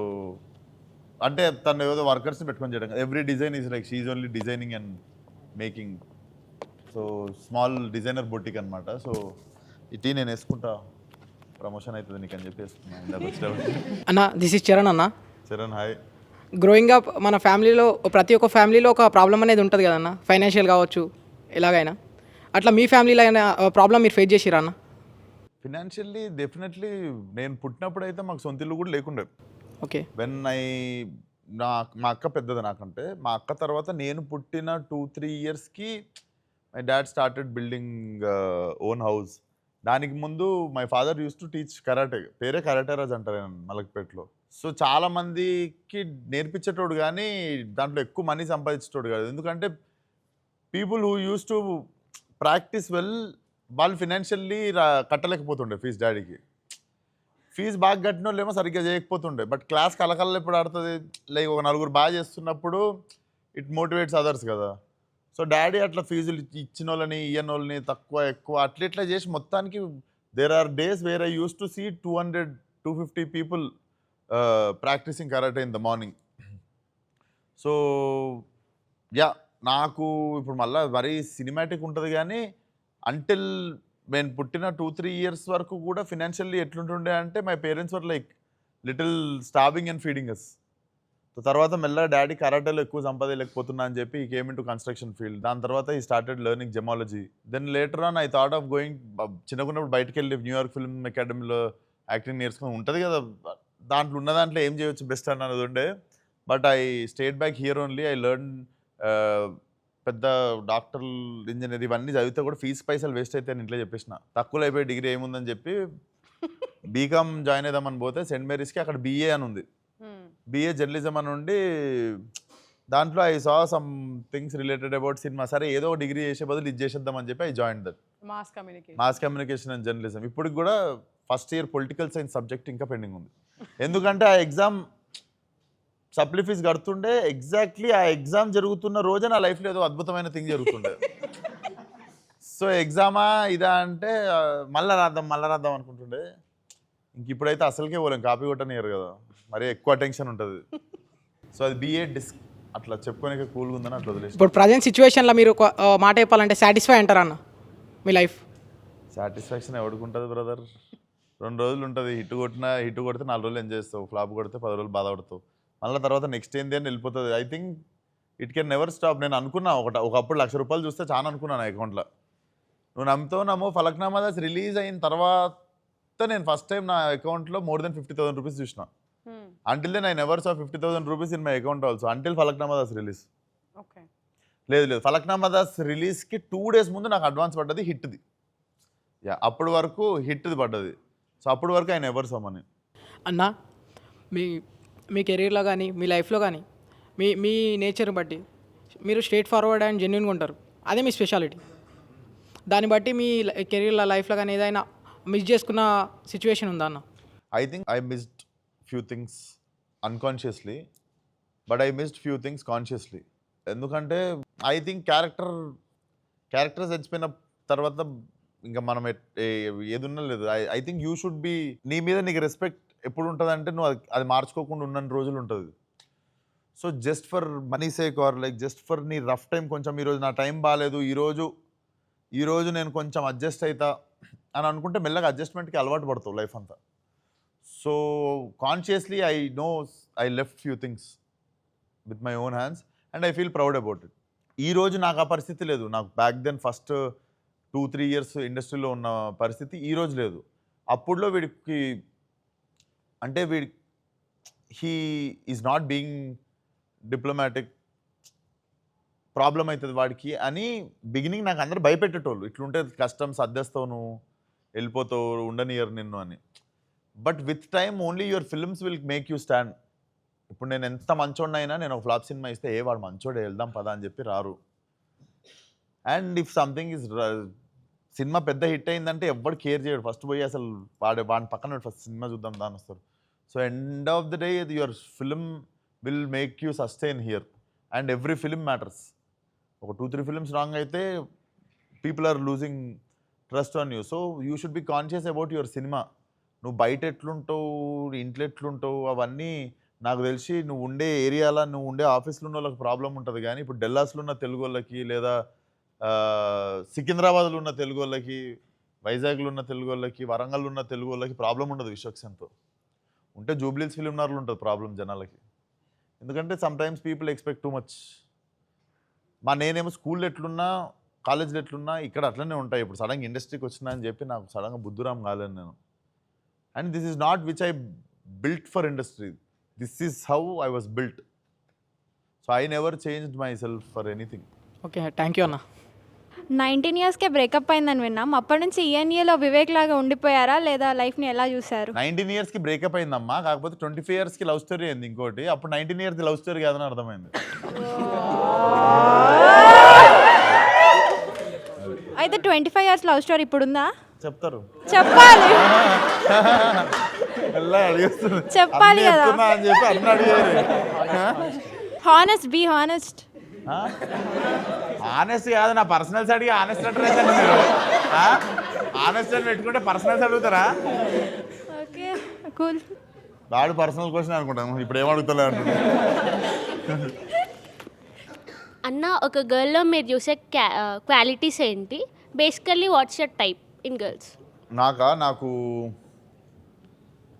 అంటే తను ఏదో వర్కర్స్ని పెట్టుకొని చేయడం. Every design is like she only designing and making. So small designer boutique అనమాట. సో ఇటీ నేను వేసుకుంటా, ప్రమోషన్ అవుతుంది నీకు అని చెప్పి వేసుకున్నాను. అన్న దిస్ ఇస్ చరణ్. అన్న చరణ్ హాయ్. గ్రోయింగ్ అప్ మన ఫ్యామిలీలో ప్రతి ఒక్క ఫ్యామిలీలో ఒక ప్రాబ్లం అనేది ఉంటుంది కదన్న, ఫైనాన్షియల్ కావచ్చు ఎలాగైనా. అట్లా మీ ఫ్యామిలీలో అయినా ప్రాబ్లం మీరు ఫేస్ చేసిరా అన్న? ఫినాన్షియల్లీ డెఫినెట్లీ నేను పుట్టినప్పుడు అయితే మాకు సొంత ఇల్లు కూడా లేకుండే. ఓకే. వెన్ మా అక్క పెద్దది నాకంటే. మా అక్క తర్వాత నేను పుట్టిన 2-3 yearsకి my dad started building own house. దానికి ముందు my father use to teach karate. పేరే కరాటే రాజ్ అంటారు మలక్పేటలో. సో చాలా మందికి నేర్పించేటోడు కానీ దాంట్లో ఎక్కువ మనీ సంపాదించేటోడు కాదు. ఎందుకంటే people who use to practice well వాళ్ళు ఫినాన్షియల్లీ కట్టలేకపోతుండే ఫీజు. డాడీకి ఫీజు బాగా కట్టిన వాళ్ళు ఏమో సరిగ్గా చేయకపోతుండే. బట్ క్లాస్ కలకల్లో ఎప్పుడు ఆడుతుంది, లైక్ ఒక 4 బాగా చేస్తున్నప్పుడు ఇట్ మోటివేట్స్ అదర్స్ కదా. సో డాడీ అట్లా ఫీజులు ఇచ్చిన వాళ్ళని ఇయ్యని వాళ్ళని తక్కువ ఎక్కువ అట్లా చేసి మొత్తానికి there are days where I use to see 200-250 people practising karate in the morning. So నాకు ఇప్పుడు మళ్ళీ మరీ సినిమాటిక్ ఉంటుంది కానీ అంటిల్ నేను పుట్టిన 2-3 years వరకు కూడా ఫినాన్షియల్లీ ఎట్లుంటుండే అంటే my parents were like little starving and feeding us. So తర్వాత మెల్లగా డాడీ కరాటేలో ఎక్కువ సంపాదించలేకపోతున్నా అని చెప్పి he came into construction field. దాని తర్వాత he started learning gemology. Then later on I thought of going, చిన్నకున్నప్పుడు బయటకు వెళ్ళి న్యూయార్క్ ఫిల్మ్ అకాడమీలో యాక్టింగ్ నేర్చుకుని ఉంటుంది కదా, దాంట్లో ఉన్న దాంట్లో ఏం చేయవచ్చు బెస్ట్ అన్నది ఉండే. But I state back here only. I learn పెద్ద డాక్టర్, ఇంజనీర్ ఇవన్నీ చదివితే కూడా ఫీజు పైసలు వేస్ట్ అయితే అని ఇంట్లో చెప్పేసిన. తక్కువలో అయిపోయి డిగ్రీ ఏముందని చెప్పి బీకామ్ జాయిన్ అవుదామని పోతే సెయింట్ మేరీస్కి అక్కడ బీఏ అని ఉంది. బీఏ జర్నలిజం అని ఉండి దాంట్లో I saw some things related about cinema. సరే ఏదో డిగ్రీ చేసే బదులు ఇది చేసేద్దామని చెప్పి I join that mass communication and journalism. ఇప్పటికి కూడా first year political science subject ఇంకా పెండింగ్ ఉంది. ఎందుకంటే ఆ ఎగ్జామ్ సప్లీ ఫీజు కడుతుండే, ఎగ్జాక్ట్లీ ఆ ఎగ్జామ్ జరుగుతున్న రోజే నా లైఫ్లో ఏదో అద్భుతమైన థింగ్ జరుగుతుండే. సో ఎగ్జామా ఇదా అంటే మళ్ళీ రాద్దాం అనుకుంటుండే. ఇంక ఇప్పుడైతే అసలుకే పోలేం, కాపీ కొట్టనియరు కదా, మరీ ఎక్కువ టెన్షన్ ఉంటుంది. సో అది బీఏ డిస్క్ అట్లా చెప్పుకోనికే కూల్గా ఉందని అట్లా వదిలేసి. ఇప్పుడు ప్రజెంట్ సిచ్యువేషన్లో మీరు ఒక మాట చెప్పాలంటే సాటిస్ఫై అంటారా అన్న మీ లైఫ్? సాటిస్ఫాక్షన్ ఎవరికి ఉంటుంది బ్రదర్? 2 రోజులు ఉంటుంది. హిట్ కొడితే 4 రోజులు ఎంజాయ్ చేస్తావు, ఫ్లాప్ కొడితే 10 రోజులు బాధపడతావు. మళ్ళీ తర్వాత నెక్స్ట్ ఏంది అని వెళ్ళిపోతుంది. I think it can never stop. నేను అనుకున్నా ఒకప్పుడు ₹1,00,000 చూస్తే చాలా అనుకున్నాను అకౌంట్లో. నువ్వు నమ్ముతావు ఫలక్నామా దాస్ రిలీజ్ అయిన తర్వాత నేను ఫస్ట్ టైం నా అకౌంట్లో మోర్ దెన్ ₹50,000 చూసిన. Until then I never saw ₹50,000 in my account also until Falaknuma Das release. లేదు ఫలక్నామా దాస్ రిలీజ్కి 2 days ముందు నాకు అడ్వాన్స్ పడ్డది హిట్ది. అప్పటి వరకు హిట్ది పడ్డది. సో అప్పటి వరకు ఐ నెవర్ సా మనీ. అన్న మీ కెరీర్లో కానీ మీ లైఫ్లో కానీ మీ నేచర్ని బట్టి మీరు స్ట్రేట్ ఫార్వర్డ్ అండ్ జెన్యున్గా ఉంటారు, అదే మీ స్పెషాలిటీ. దాన్ని బట్టి మీ కెరీర్లో లైఫ్లో కానీ ఏదైనా మిస్ చేసుకున్న సిచ్యువేషన్ ఉందా అన్న? I think I missed few things unconsciously, but I missed few things consciously. ఎందుకంటే ఐ థింక్ క్యారెక్టర్స్ చచ్చిపోయిన తర్వాత ఇంకా మనం ఏది ఉన్నా లేదు. I think you should B, నీ మీద నీకు రెస్పెక్ట్ ఎప్పుడు ఉంటుంది అంటే నువ్వు అది మార్చుకోకుండా ఉన్న రోజులు ఉంటుంది. So just for money sake or like just for నీ రఫ్ టైం, కొంచెం ఈరోజు నా టైం బాగాలేదు, ఈరోజు నేను కొంచెం అడ్జస్ట్ అవుతా అని అనుకుంటే మెల్లగా అడ్జస్ట్మెంట్కి అలవాటు పడతావు లైఫ్ అంతా. So consciously I know I left few things with my own hands and I feel proud about it. ఈరోజు నాకు ఆ పరిస్థితి లేదు. నాకు బ్యాక్ దెన్ ఫస్ట్ 2-3 years ఇండస్ట్రీలో ఉన్న పరిస్థితి ఈరోజు లేదు. అప్పుడులో వీడికి అంటే he is not being diplomatic, problem అవుతుంది వాడికి అని బిగినింగ్ నాకు అందరూ భయపెట్టేటోళ్ళు. ఇట్లుంటే కష్టం, సర్దేస్తావు, నువ్వు వెళ్ళిపోతావు, ఉండనియర్ నిన్ను అని. But with time only your films will make you stand. ఇప్పుడు నేను ఎంత మంచోడినైనా నేను ఒక ఫ్లాప్ సినిమా ఇస్తే వాడు మంచోడే వెళ్దాం పదా అని చెప్పి రారు. And if something is cinema పెద్ద హిట్ అయిందంటే ఎవ్వడు కేర్ చేయడు, ఫస్ట్ పోయి అసలు వాడిని పక్కన ఫస్ట్ సినిమా చూద్దాం దాని వస్తారు. So end of the day your film will make you sustain here and every film matters. ఒక 2-3 films రాంగ్ అయితే people are losing trust on you. So you should be conscious about your cinema. నువ్వు బయట ఎట్లుంటావు, ఇంట్లో ఎట్లుంటావు, అవన్నీ నాకు తెలిసి నువ్వు ఉండే ఏరియాలో, నువ్వు ఉండే ఆఫీస్లో ఉన్న వాళ్ళకి ప్రాబ్లం ఉంటుంది. కానీ ఇప్పుడు డెల్లాస్లో ఉన్న తెలుగు వాళ్ళకి, లేదా సికింద్రాబాద్లో ఉన్న తెలుగు వాళ్ళకి, వైజాగ్లో ఉన్న తెలుగు వాళ్ళకి, వరంగల్లో ఉన్న తెలుగు వాళ్ళకి ప్రాబ్లం ఉండదు విశ్వక్సేన్తో. ఉంటే జూబ్లీస్ ఫిలిం నగర్లో ఉంటుంది ప్రాబ్లం జనాలకి. ఎందుకంటే sometimes people expect too much. నేనేమో స్కూల్లో ఎట్లున్నా, కాలేజ్లో ఎట్లున్నా ఇక్కడ అట్లనే ఉంటాయి. ఇప్పుడు సడన్గా ఇండస్ట్రీకి వచ్చినా అని చెప్పి నాకు సడన్గా బుద్ధురామ్ కాలేను నేను. And this is not which I built for industry, this is how I was built. So I never changed my self for anything. Okay, thank you అన్న. 19 yearsకే బ్రేకప్ అయిందని విన్నాం. అప్పటి నుంచి ఈఎన్ఏలో వివేక్ లాగా ఉండిపోయారా, లేదా లైఫ్ని ఎలా చూశారు? 19 yearsకి బ్రేకప్ అయిందమ్మా, కాకపోతే 25 yearsకి లవ్ స్టోరీ అయింది ఇంకోటి. అప్పుడు 19 years లవ్ స్టోరీ కాదని అర్థమైంది. అయితే 25 years లవ్ స్టోరీ ఇప్పుడు ఉందా? చెప్తారు, చెప్పాలి చెప్పాలి కదా అని చెప్పి అన్న అడిగారు. Honest, be honest. ఆనెస్ట్ కాదు, నా పర్సనల్స్ అడిగి ఆనెస్ట్ అంటారు. మీరు ఆనెస్ట్ అని పెట్టుకుంటే పర్సనల్స్ అడుగుతారా? Okay, cool. వాడు పర్సనల్ క్వశ్చన్ అనుకుంటాను, ఇప్పుడు ఏమడుగుతలే అంటున్నా. అన్న, ఒక గర్ల్లో మీరు చూసే క్వాలిటీస్ ఏంటి? Basically what's your type in girls?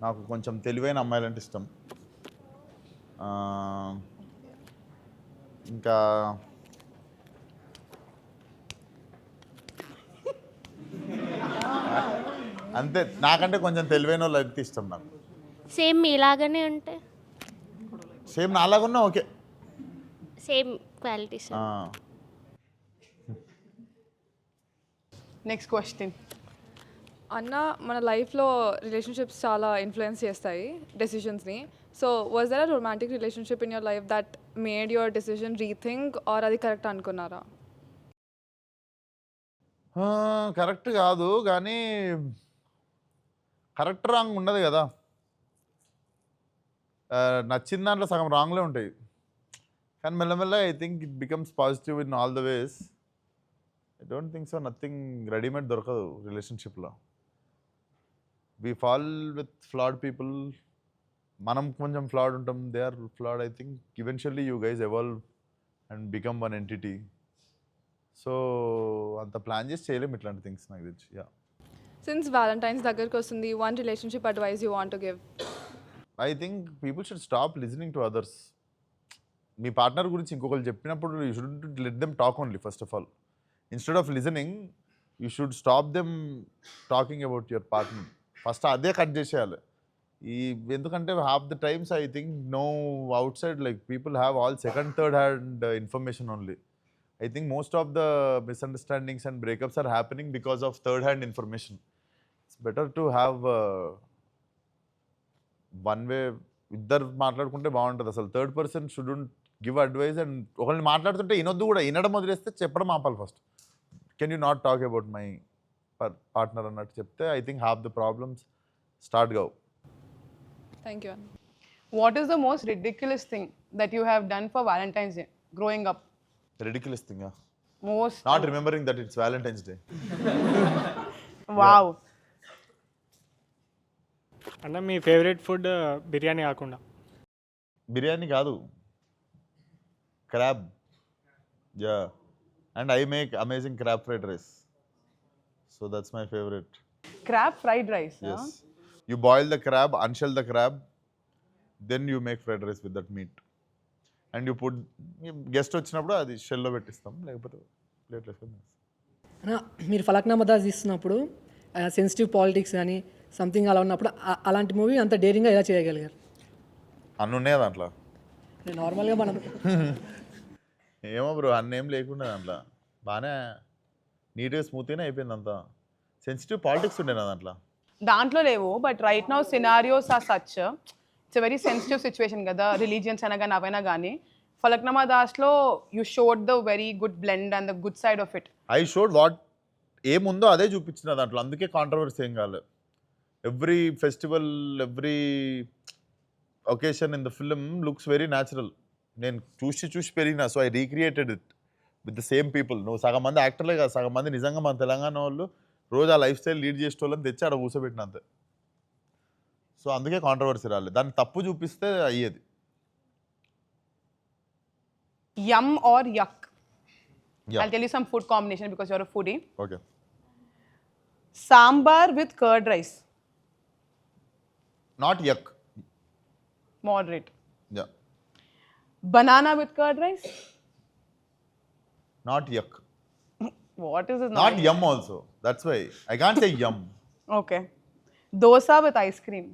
నాకు కొంచెం తెలివైన అమ్మాయిలంటే ఇష్టం. ఇంకా అంతే, నాకంటే కొంచెం తెలివైన వాళ్ళు అయితే ఇష్టం నాకు. సేమ్ మీలాగానే అంటే సేమ్ నాలాగున్నా okay. Same qualities. Next question. అన్న, మన లైఫ్లో రిలేషన్షిప్స్ చాలా ఇన్ఫ్లుయెన్స్ చేస్తాయి డెసిషన్స్ని. So was there a romantic relationship in your life that made your decision rethink, or అది కరెక్ట్ అనుకున్నారా? కరెక్ట్ కాదు కానీ కరెక్ట్ రాంగ్ ఉండదు కదా. నచ్చిన దాంట్లో సగం రాంగ్లే ఉంటాయి, కానీ మెల్లమెల్ల I think it becomes positive in all the ways. I don't think so. Nothing readymade దొరకదు రిలేషన్షిప్లో. We fall with flawed people. మనం కొంచెం ఫ్లాడ్ ఉంటాం, they are flawed. I think eventually you guys evolve and become one entity. So అంత ప్లాన్ చేసి చేయలేము ఇట్లాంటి థింగ్స్ నాకు తెలిసి. యా. సిన్స్ వ్యాలంటైన్స్ దగ్గరికి వస్తుంది, one relationship advice you want to give? I think people should stop listening to others. మీ పార్ట్నర్ గురించి ఇంకొకరు చెప్పినప్పుడు you should let them talk only first of all. Instead of listening you should stop them talking about your partner. First అదే కట్ చేసేయాలి. ఎందుకంటే half the times I think know outside like people have all second third hand information only. I think most of the misunderstandings and breakups are happening because of third hand information. It's better to have one way. ఇద్దరు మాట్లాడుకుంటే బాగుంటుంది. అసలు third person shouldn't give advice. And ఒకరిని మాట్లాడుతుంటే వినొద్దు కూడా, వినడం వదిలేస్తే చెప్పడం ఆపాలి first. Can you not talk about my partner అన్నట్టు చెప్తే I think half the problems start కావు. Thank you. What is the most ridiculous thing that you have done for Valentine's Day growing up? Ridiculous thing, yeah. Most. Not remembering that it's Valentine's Day. Wow. అన్న, మీ ఫేవరెట్ ఫుడ్ బిర్యానీ కాకుండా? బిర్యానీ కాదు, crab. Yeah, and I make amazing crab fried rice. So that's my favourite. Crab fried rice. Yes. You boil the crab, unshell the crab, then you make fried rice with that meat. And you put, guest వచ్చినప్పుడు అది షెల్లో పెట్టిస్తాం, లేకపోతే ప్లేట్ వేసుకొని. మీరు ఫలక్నామా దాస్ తీస్తున్నప్పుడు సెన్సిటివ్ పాలిటిక్స్ కానీ సంథింగ్ అలా ఉన్నప్పుడు అలాంటి మూవీ అంత డేరింగ్గా ఎలా చేయగలిగారు? అన్నీ ఉన్నాయి దాంట్లో. నార్మల్గా మనం ఏమో బ్రో, అన్నీ ఏం లేకుండా దాంట్లో బాగానే నీట్గా స్మూత్గానే అయిపోయింది. అంతా సెన్సిటివ్ పాలిటిక్స్ ఉండేనా దాంట్లో? దాంట్లో లేవు, but right now scenarios are such. It's a very sensitive situation కదా, రిలీజియన్స్ అయినా కానీ అవైనా కానీ. ఫలక్నామా దాస్లో you showed the very good blend and the good side of it. I showed what ఏముందో అదే చూపించిన దాంట్లో, అందుకే కాంట్రవర్సీ ఏం కాలేదు. Every festival, every occasion in the film looks very natural. నేను చూసి పెరిగినా, so I recreated it with the same people. నువ్వు సగం మంది యాక్టర్లే కాదు, సగం మంది నిజంగా మన తెలంగాణ వాళ్ళు రోజు ఆ లైఫ్ స్టైల్ లీడ్ చేసే వాళ్ళని తెచ్చి ఆడ కూర్చోబెట్టిన అంతే. సో అందుకే కాంట్రవర్సీ రాలేదు. దాన్ని తప్పు చూపిస్తే అయ్యేది. Yum or yuck? Yeah. I'll tell you some food combination because you're a foodie. Okay. Sambar with curd rice. Not yuck. Moderate. Yeah. Banana with curd rice. Not yuck. What is this? Not yum also. That's why I can't say yum. Okay. Dosa with ice cream.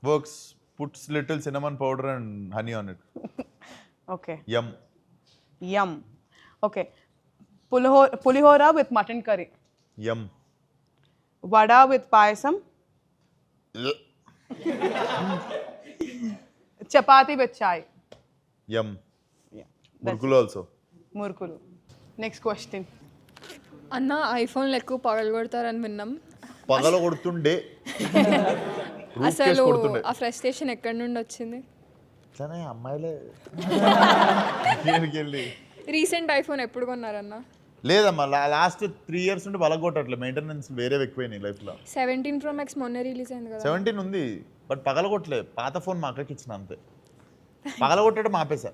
Works. Puts little cinnamon powder and honey on it. Okay. Yum. Yum. Okay. Pulihora with mutton curry. Yum. Vada with payasam. Chapati with chai. Yum. Yeah. Murkulu also. Murkulu. Next question. అన్న, ఐఫోన్లు ఎక్కువ పగలగొడతారని విన్నాం. పగల కొడుతుండే అసలు ఆ ఫ్రస్ట్రేషన్ ఎక్కడి నుండి వచ్చింది? ఇట్లానే అమ్మాయిలే. రీసెంట్ ఐఫోన్ ఎప్పుడు కొన్నారన్న? లేదమ్మా, లాస్ట్ 3 years నుండి పగలగొట్టట్లే. మెయింటెనెన్స్ వేరే ఎక్కువైనాయి లైఫ్లో. 17 Pro Max మొన్న రిలీజ్ అయింది కదా. 17 ఉంది, బట్ పగలగొట్టలే. పాత ఫోన్ మా అక్కకి ఇచ్చిన అంతే. పగలగొట్టడం ఆపేసా.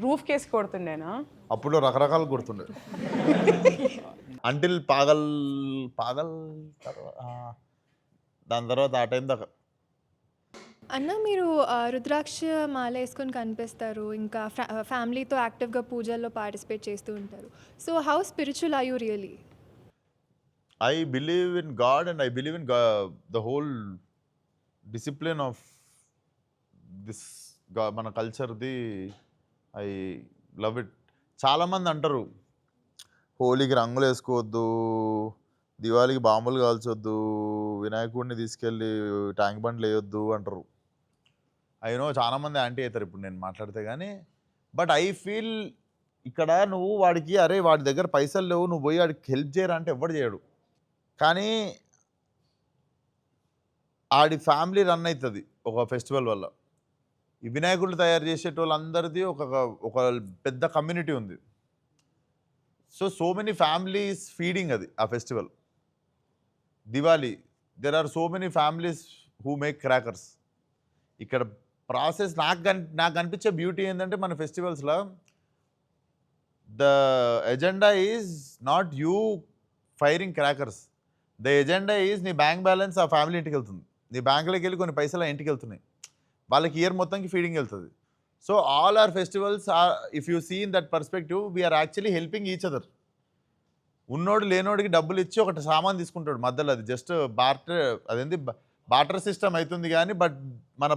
రూఫ్ కేసు కొడుతుండేనా? అప్పుడు రకరకాలు కొడుతుండే. అంటిల్ పాగల్ దాని తర్వాత ఆ టైం దాకా. అన్న మీరు రుద్రాక్ష మాల వేసుకొని కనిపిస్తారు, ఇంకా ఫ్యామిలీతో యాక్టివ్గా పూజల్లో పార్టిసిపేట్ చేస్తూ ఉంటారు. So how spiritual are you really? I believe in God and I believe in the whole discipline of this మన కల్చర్ది. I love it. చాలామంది అంటారు హోలీకి రంగులు వేసుకోవద్దు, దివాళీకి బాంబులు కాల్చొద్దు, వినాయకుడిని తీసుకెళ్ళి ట్యాంక్ బండ్లు వేయొద్దు అంటారు. అయినో చాలామంది యాంటీ అవుతారు ఇప్పుడు నేను మాట్లాడితే. కానీ బట్ ఐ ఫీల్ ఇక్కడ నువ్వు వాడికి అరే వాడి దగ్గర పైసలు లేవు, నువ్వు పోయి వాడికి హెల్ప్ చేయరా అంటే ఎవ్వడు చేయడు. కానీ ఆడి ఫ్యామిలీ రన్ అవుతుంది ఒక ఫెస్టివల్ వల్ల. ఈ వినాయకుడు తయారు చేసేటోళ్ళందరిది ఒక పెద్ద కమ్యూనిటీ ఉంది. సో మెనీ ఫ్యామిలీస్ ఫీడింగ్ అది ఆ festival. Diwali there are so many families who make crackers. ఇక్కడ ప్రాసెస్ నాకు అనిపించే బ్యూటీ ఏంటంటే మన ఫెస్టివల్స్లో the agenda is not you firing crackers. The agenda is నీ బ్యాంక్ బ్యాలెన్స్ ఆ ఫ్యామిలీ ఇంటికి వెళ్తుంది, నీ బ్యాంకులోకి వెళ్ళి కొన్ని పైసలు ఇంటికి వెళ్తున్నాయి, వాళ్ళకి ఇయర్ మొత్తంకి ఫీడింగ్ వెళ్తుంది. So all our festivals are, if you see in that perspective, we are actually helping each other. ఉన్నోడు లేనోడికి డబ్బులు ఇచ్చి ఒకటి సామాన్ తీసుకుంటాడు మధ్యలో, అది జస్ట్ అదేంటి బార్టర్ సిస్టమ్ అవుతుంది. కానీ బట్ మన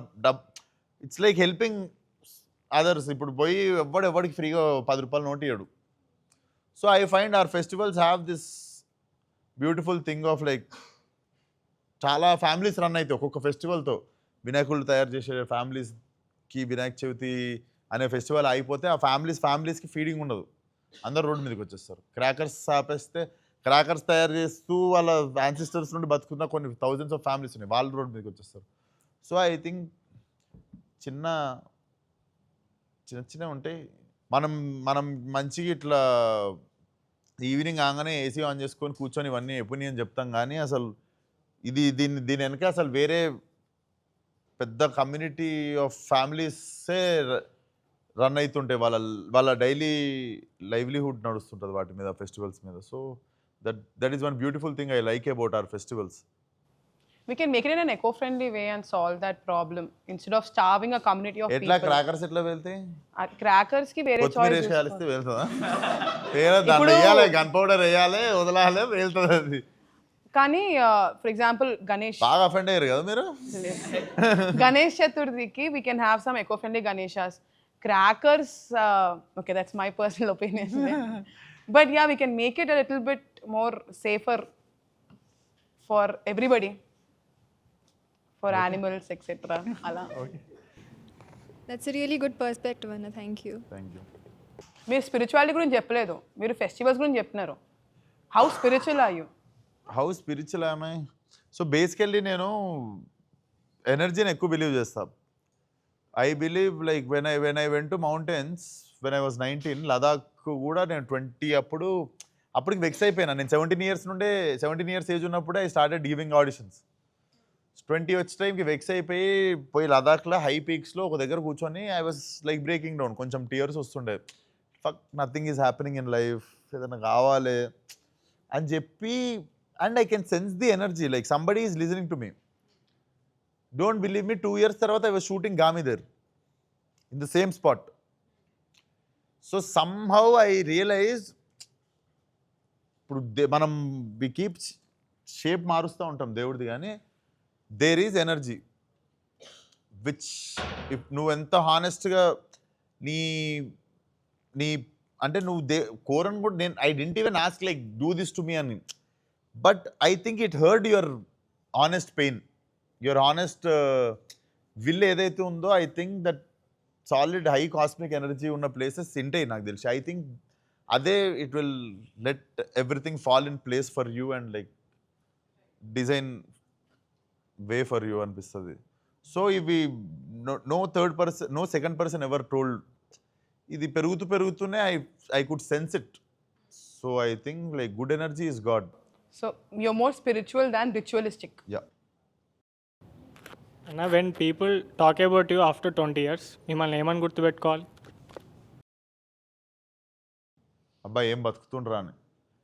ఇట్స్ లైక్ హెల్పింగ్ అదర్స్. ఇప్పుడు పోయి ఎవడికి ఫ్రీగా 10 రూపాయలు నోట్ ఇయ్యడు. So I find our festivals have this beautiful thing of like చాలా ఫ్యామిలీస్ రన్ అవుతాయి ఒక్కొక్క ఫెస్టివల్తో. వినాయకుళ్ళు తయారు చేసే ఫ్యామిలీస్కి వినాయక చవితి అనే ఫెస్టివల్ అయిపోతే ఆ ఫ్యామిలీస్కి ఫీడింగ్ ఉండదు, అందరు రోడ్డు మీదకి వచ్చేస్తారు. క్రాకర్స్ ఆపేస్తే క్రాకర్స్ తయారు చేస్తూ వాళ్ళ యాన్సిస్టర్స్ నుండి బతుకున్న కొన్ని థౌజండ్స్ ఆఫ్ ఫ్యామిలీస్ ఉన్నాయి, వాళ్ళు రోడ్డు మీదకి వచ్చేస్తారు. సో ఐ థింక్ చిన్న ఉంటాయి. మనం మంచిగా ఇట్లా ఈవినింగ్ కాగానే ఏసీ ఆన్ చేసుకొని కూర్చొని ఇవన్నీ ఒపీనియన్ చెప్తాం. కానీ అసలు దీని వెనక అసలు వేరే పెద్ద కమ్యూనిటీ ఆఫ్ ఫ్యామిలీసే రన్ అవుతుంటాయి, వాళ్ళ డైలీ లైవ్లీహుడ్ నడుస్తుంటుంది వాటి మీద, ఫెస్టివల్స్ మీద. So that is one beautiful thing I like about our festivals. We can make it in an eco-friendly way and solve that problem instead of starving a community of ఎట్లా people. క్రాకర్స్ ఎట్లా వెళ్తాయి? Crackers ki వేరే కొత్తిమీర choice వేసి కాలిస్తే వెళ్తుందా? దాంట్లో వేయాలి, గన్ పౌడర్ వేయాలి, వదలాలి, వెళ్తుంది అది. కానీ ఫర్ ఎగ్జాంపుల్ బాగా అఫెండ్ అయ్యారు కదా మీరు. గణేష్ చతుర్థికి we can have some eco-friendly Ganeshas. Crackers, okay, that's my personal opinion. But yeah, we can make it a little bit more safer for everybody, for animals, etc. Ala. That's really good perspective అన్న. Thank you. మీరు స్పిరిచువాలిటీ గురించి చెప్పలేదు, మీరు ఫెస్టివల్స్ గురించి చెప్తున్నారు. How spiritual are you? How spiritual ఆమె? సో బేసికల్లీ నేను ఎనర్జీని ఎక్కువ బిలీవ్ చేస్తాను. I believe like when I went to mountains when I was 19, Ladakh కూడా నేను 20 అప్పటికి వెక్స్ అయిపోయినా. నేను 17 ఇయర్స్ ఏజ్ ఉన్నప్పుడే ఐ స్టార్టెడ్ గివింగ్ ఆడిషన్స్. 20 వచ్చే టైంకి వెక్స్ పోయి లదాఖ్లో హై పీక్స్లో ఒక దగ్గర కూర్చొని I was like breaking down. కొంచెం టీయర్స్ వస్తుండే. Fuck, nothing is happening in life, ఏదైనా కావాలి అని చెప్పి. And I can sense the energy, like somebody is listening to me. Don't believe me, 2 years తర్వాత I was shooting Gaami there in the same spot. So somehow I realize, ఇప్పుడు మనం వి కీప్ షేప్ మారుస్తూ ఉంటాం దేవుడిది, కానీ there is energy which if నువ్వు ఎంత హానెస్ట్గా నీ అంటే నువ్వు కోరని కూడా నేను I didn't even ask like do this to me అని. But I think it heard your honest pain, your honest will ఏదైతే ఉందో. I think that solid high cosmic energy ఉన్న ప్లేసెస్ తింటాయి నాకు తెలిసి. ఐ థింక్ అదే it will let everything fall in place for you and like design way for you అనిపిస్తుంది. సో ఇవి no second person ever told. ఇది పెరుగుతూనే I could sense it. So I think like good energy is God. So you're more spiritual than ritualistic. Yeah. And when people talk about you after 20 years, మిమ్మల్ని ఏమని గుర్తుపెట్టుకోవాలి? అబ్బాయి ఏం బతుకుతుండ్రా అని.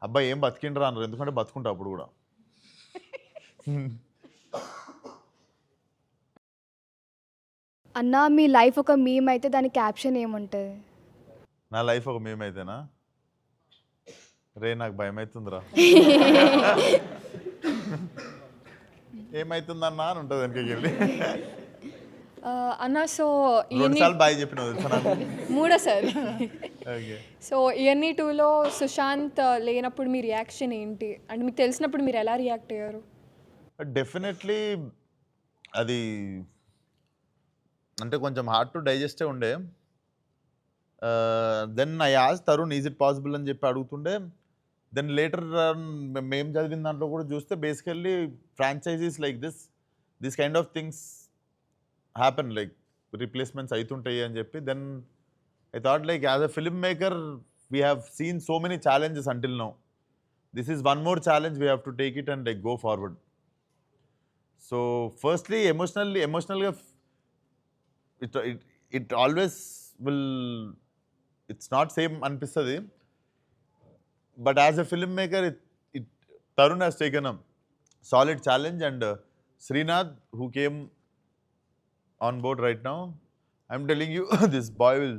అబ్బాయి ఏం బతికిండ్రా అన్నారు, ఎందుకంటే బతుకుంటా అప్పుడు కూడా. అన్న మీ లైఫ్ ఒక మీమ్ అయితే దాని క్యాప్షన్ ఏముంటుంది? నా లైఫ్ ఒక మేమైతేనా? రే నాకు భయం అవుతుందిరా. ఏమైతుందన్నా అని ఉంటుంది వెనకకి వెళ్ళి. అన్న సో 2 సార్లు బాయ్ చెప్పిన తెలుసా నాకు. మూడోసారి. ఓకే. సో ఇయర్నీ 2లో సుశాంత్ లేనప్పుడు మీ రియాక్షన్ ఏంటి? అంటే మీకు తెలిసినప్పుడు మీరు ఎలా రియాక్ట్ అయ్యారు? డెఫినెట్లీ అది అంటే కొంచెం హార్డ్ టు డైజెస్టే ఉండే. Then I ask Tarun is it possible అని చెప్పి అడుగుతుండే. దెన్ లేటర్ మేము చదివిన దాంట్లో కూడా చూస్తే basically franchises like this kind of things happen, like replacements అవుతుంటాయి అని చెప్పి. Then I thought like as a film maker we have seen so many challenges until now. This is one more challenge, we have to take it and like go forward. So firstly ఎమోషనల్గా it always will it's not same అనిపిస్తుంది. But as a film maker Tarun has taken a solid challenge and Srinath who came on board right now, I'm telling you this boy will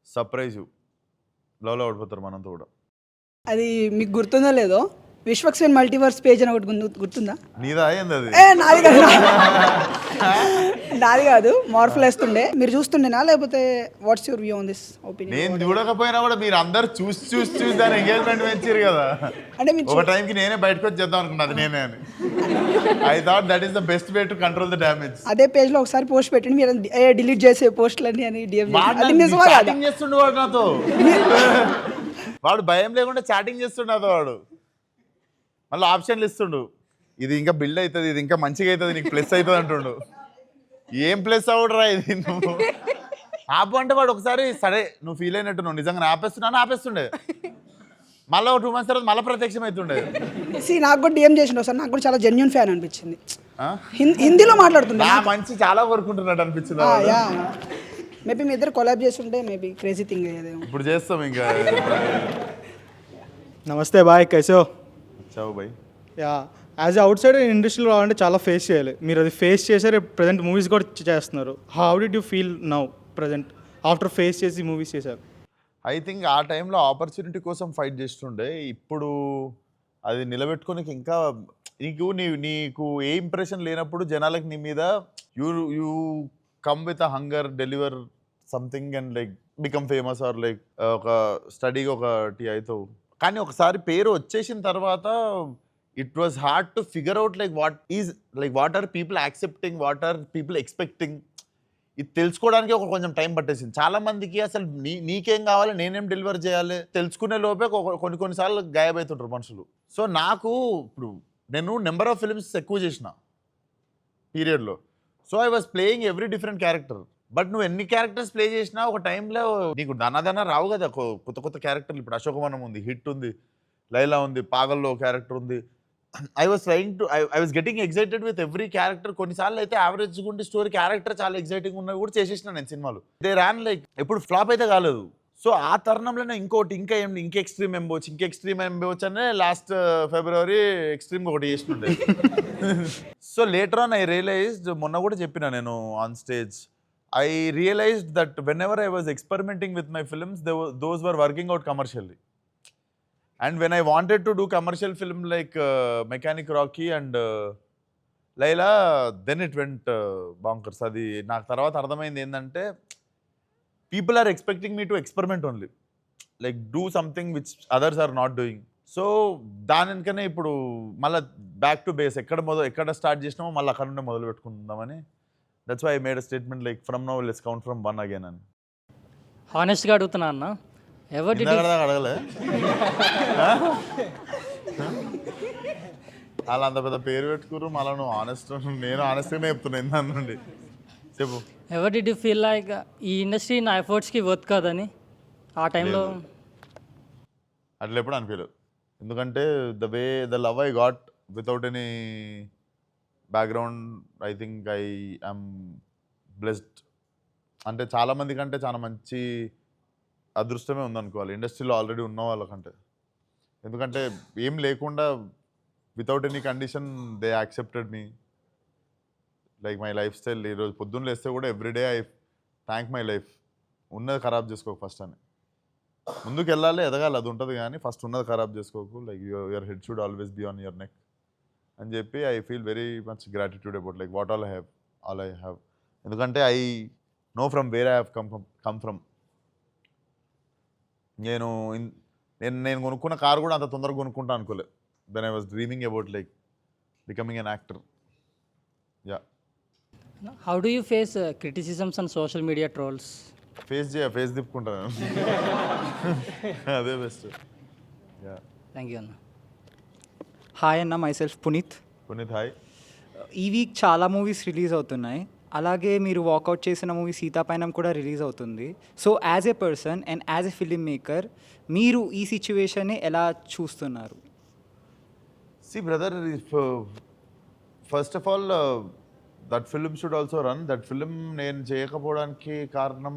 surprise you. లవ్లో పడిపోతారు మనంతా కూడా. అది మీకు గుర్తుందో లేదో, విశ్వక్సేన్ మల్టీవర్స్ పేజ్ అని ఒకటి గుర్తుందా? నీదా ఏంది అది? నాది కాదు, నాది కాదు, మార్ఫుల్ వేస్తుండే. మీరు చూస్తుండేనా లేకపోతే what's your view on this opinion? నేను చూడకపోయినా కూడా మీరు అందరు చూసి దాని ఎంగేజ్మెంట్ పెంచారు కదా. అంటే మీరు ఒక టైంకి నేనే బయటకు వచ్చి చేద్దాం అనుకున్నది నేనే అని. I thought that is the best way to control the damage. అదే పేజ్ లో ఒకసారి పోస్ట్ పెట్టండి, మీరు డిలీట్ చేసే పోస్టులన్నీ అని డిఎం. అది నిజమా కాదా? చాటింగ్ చేస్తుండే వాడు నాతో. వాడు భయం లేకుండా చాటింగ్ చేస్తుండే నాతో. వాడు మళ్ళీ ఆప్షన్లు ఇస్తుండు, ఇది ఇంకా బిల్డ్ అవుతుంది, ఇది ఇంకా మంచిగా అవుతుంది, నీకు ప్లస్ అవుతుంది అంటుండు. ఏం ప్లస్ అవుడరా ఇది? నువ్వు ఆపు అంటే వాడు ఒకసారి సరే నువ్వు ఫీల్ అయినట్టు నువ్వు నిజంగా ఆపేస్తుండే. మళ్ళీ 2 months తర్వాత మళ్ళీ ప్రత్యక్షం అవుతుండే. నాకు కూడా డిఎం చేసిండు సార్, నాకు కూడా చాలా జెన్యూన్ ఫ్యాన్ అనిపించింది. హిందీలో మాట్లాడుతుండే, మంచి చాలా వర్కుంటున్నట్టు అనిపించింది. మేబీ మీ ఇద్దరు కొలాబ్ చేస్తుంటే మేబీ క్రేజీ థింగ్ అయ్యేదేమో. ఇప్పుడు చేస్తాం ఇంకా. నమస్తే బాయ్, కైసో? చావు బాయ్. యా, యాజ్ అవుట్ సైడ్ ఇండస్ట్రీలో రావాలంటే చాలా ఫేస్ చేయాలి. మీరు అది ఫేస్ చేశారు, ప్రజెంట్ మూవీస్ కూడా చేస్తున్నారు. How did you feel now present after face చేసి మూవీస్ చేశారు? ఐ థింక్ ఆ టైంలో ఆపర్చునిటీ కోసం ఫైట్ చేస్తుండే. ఇప్పుడు అది నిలబెట్టుకోనికి ఇంకా నీకు ఏ ఇంప్రెషన్ లేనప్పుడు జనాలకు నీ మీద you come with a hunger, deliver something and like become famous or like ఒక స్టడీగా ఒకటి అవుతావు. కానీ ఒకసారి పేరు వచ్చేసిన తర్వాత it was hard to figure out what are people accepting, what are people expecting. ఇది తెలుసుకోవడానికి కొంచెం టైం పట్టేసింది. చాలా మందికి అసలు నీకేం కావాలి, నేనేం డెలివర్ చేయాలి తెలుసుకునే లోపే కొన్నిసార్లు గాయబవుతుంటారు మనుషులు. సో నాకు ఇప్పుడు నేను నెంబర్ ఆఫ్ ఫిల్మ్స్ ఎక్కువ చేసిన పీరియడ్లో. So I was playing every different character. But నువ్వు ఎన్ని క్యారెక్టర్స్ ప్లే చేసినా ఒక టైంలో నీకు దన రావు కదా కొత్త క్యారెక్టర్లు. ఇప్పుడు అశోకవనం ఉంది, హిట్ ఉంది, లైలా ఉంది, పాగల్లో క్యారెక్టర్ ఉంది. I was getting excited with every character. కొన్నిసార్లు అయితే యావరేజ్ ఉండి స్టోరీ క్యారెక్టర్ చాలా ఎక్సైటింగ్ ఉన్నవి కూడా చేసేసిన నేను సినిమాలు. దే ర్యాన్ లైక్ ఎప్పుడు ఫ్లాప్ అయితే కాలేదు. సో ఆ తరుణంలోనే ఇంకోటి ఇంకా ఎక్స్ట్రీమ్ ఎంబోవచ్చు అనే లాస్ట్ ఫిబ్రవరి ఎక్స్ట్రీమ్గా ఒకటి చేస్తుండే. So later on I realised, మొన్న కూడా చెప్పిన నేను on stage, I realized that whenever I was experimenting with my films, those were working out commercially. And when I wanted to do commercial film like Mechanic Rocky and Laila, then it went bonkers. Adi నాకు తర్వాత అర్థమైంది ఏంటంటే people are expecting me to experiment only, like do something which others are not doing. So దానికనే ఇప్పుడు మళ్ళీ బ్యాక్ టు బేస్, ఎక్కడ స్టార్ట్ చేసినామో మళ్ళీ అక్కడ నుండే మొదలు పెట్టుకుందామని. That's why I made a statement like from now let's count from 1 again అని. హానెస్ట్గా అడుగుతున్నా అన్న, అడగలే అలా అంత పెద్ద పేరు పెట్టుకురు మళ్ళీ నువ్వు ఆనెస్ట్. నేను ఆనెస్ట్గానే చెప్తున్నా ఇందాక నుండి. చెప్పు. Ever did you feel like ఈ ఇండస్ట్రీ నా ఎఫర్ట్స్కి వర్త్ కాదని ఆ టైంలో? అట్లా ఎప్పుడు అనిపించలేదు. ఎందుకంటే the love I got without any background, I think I am blessed. అంటే చాలామంది కంటే చాలా మంచి అదృష్టమే ఉందనుకోవాలి ఇండస్ట్రీలో ఆల్రెడీ ఉన్న వాళ్ళకంటే. ఎందుకంటే ఏం లేకుండా without any condition they accepted me. Like my life style ఈరోజు పొద్దున్న లేస్తే కూడా everyday I thank my life. ఉన్నది ఖరాబ్ చేసుకోకు ఫస్ట్ అని. ముందుకు వెళ్ళాలి, ఎదగాలి, అది ఉంటుంది, కానీ ఫస్ట్ ఉన్నది ఖరాబ్ చేసుకోకు. Like your head should always be on your neck అని చెప్పి I feel very much gratitude about like what all I have. ఎందుకంటే I know from where I have come from. నేను కొనుక్కున్న కారు కూడా అంత తొందరగా కొనుక్కుంటా అనుకోలేదు. Then I was dreaming about like becoming an actor. Yeah. How do you face criticisms and social media trolls? Face తిప్పుకుంటాను. అదే బెస్ట్. యా. థ్యాంక్ యూ అన్న. హాయ్ అన్న, మైసెల్ఫ్ పునీత్. హాయ్. ఈ వీక్ చాలా మూవీస్ రిలీజ్ అవుతున్నాయి. అలాగే మీరు వాకౌట్ చేసిన మూవీ సీతాపైనం కూడా రిలీజ్ అవుతుంది. So as a person and as a film maker మీరు ఈ సిచ్యువేషన్ని ఎలా చూస్తున్నారు? See brother, first of all, that film should also run. That film నేను చేయకపోవడానికి కారణం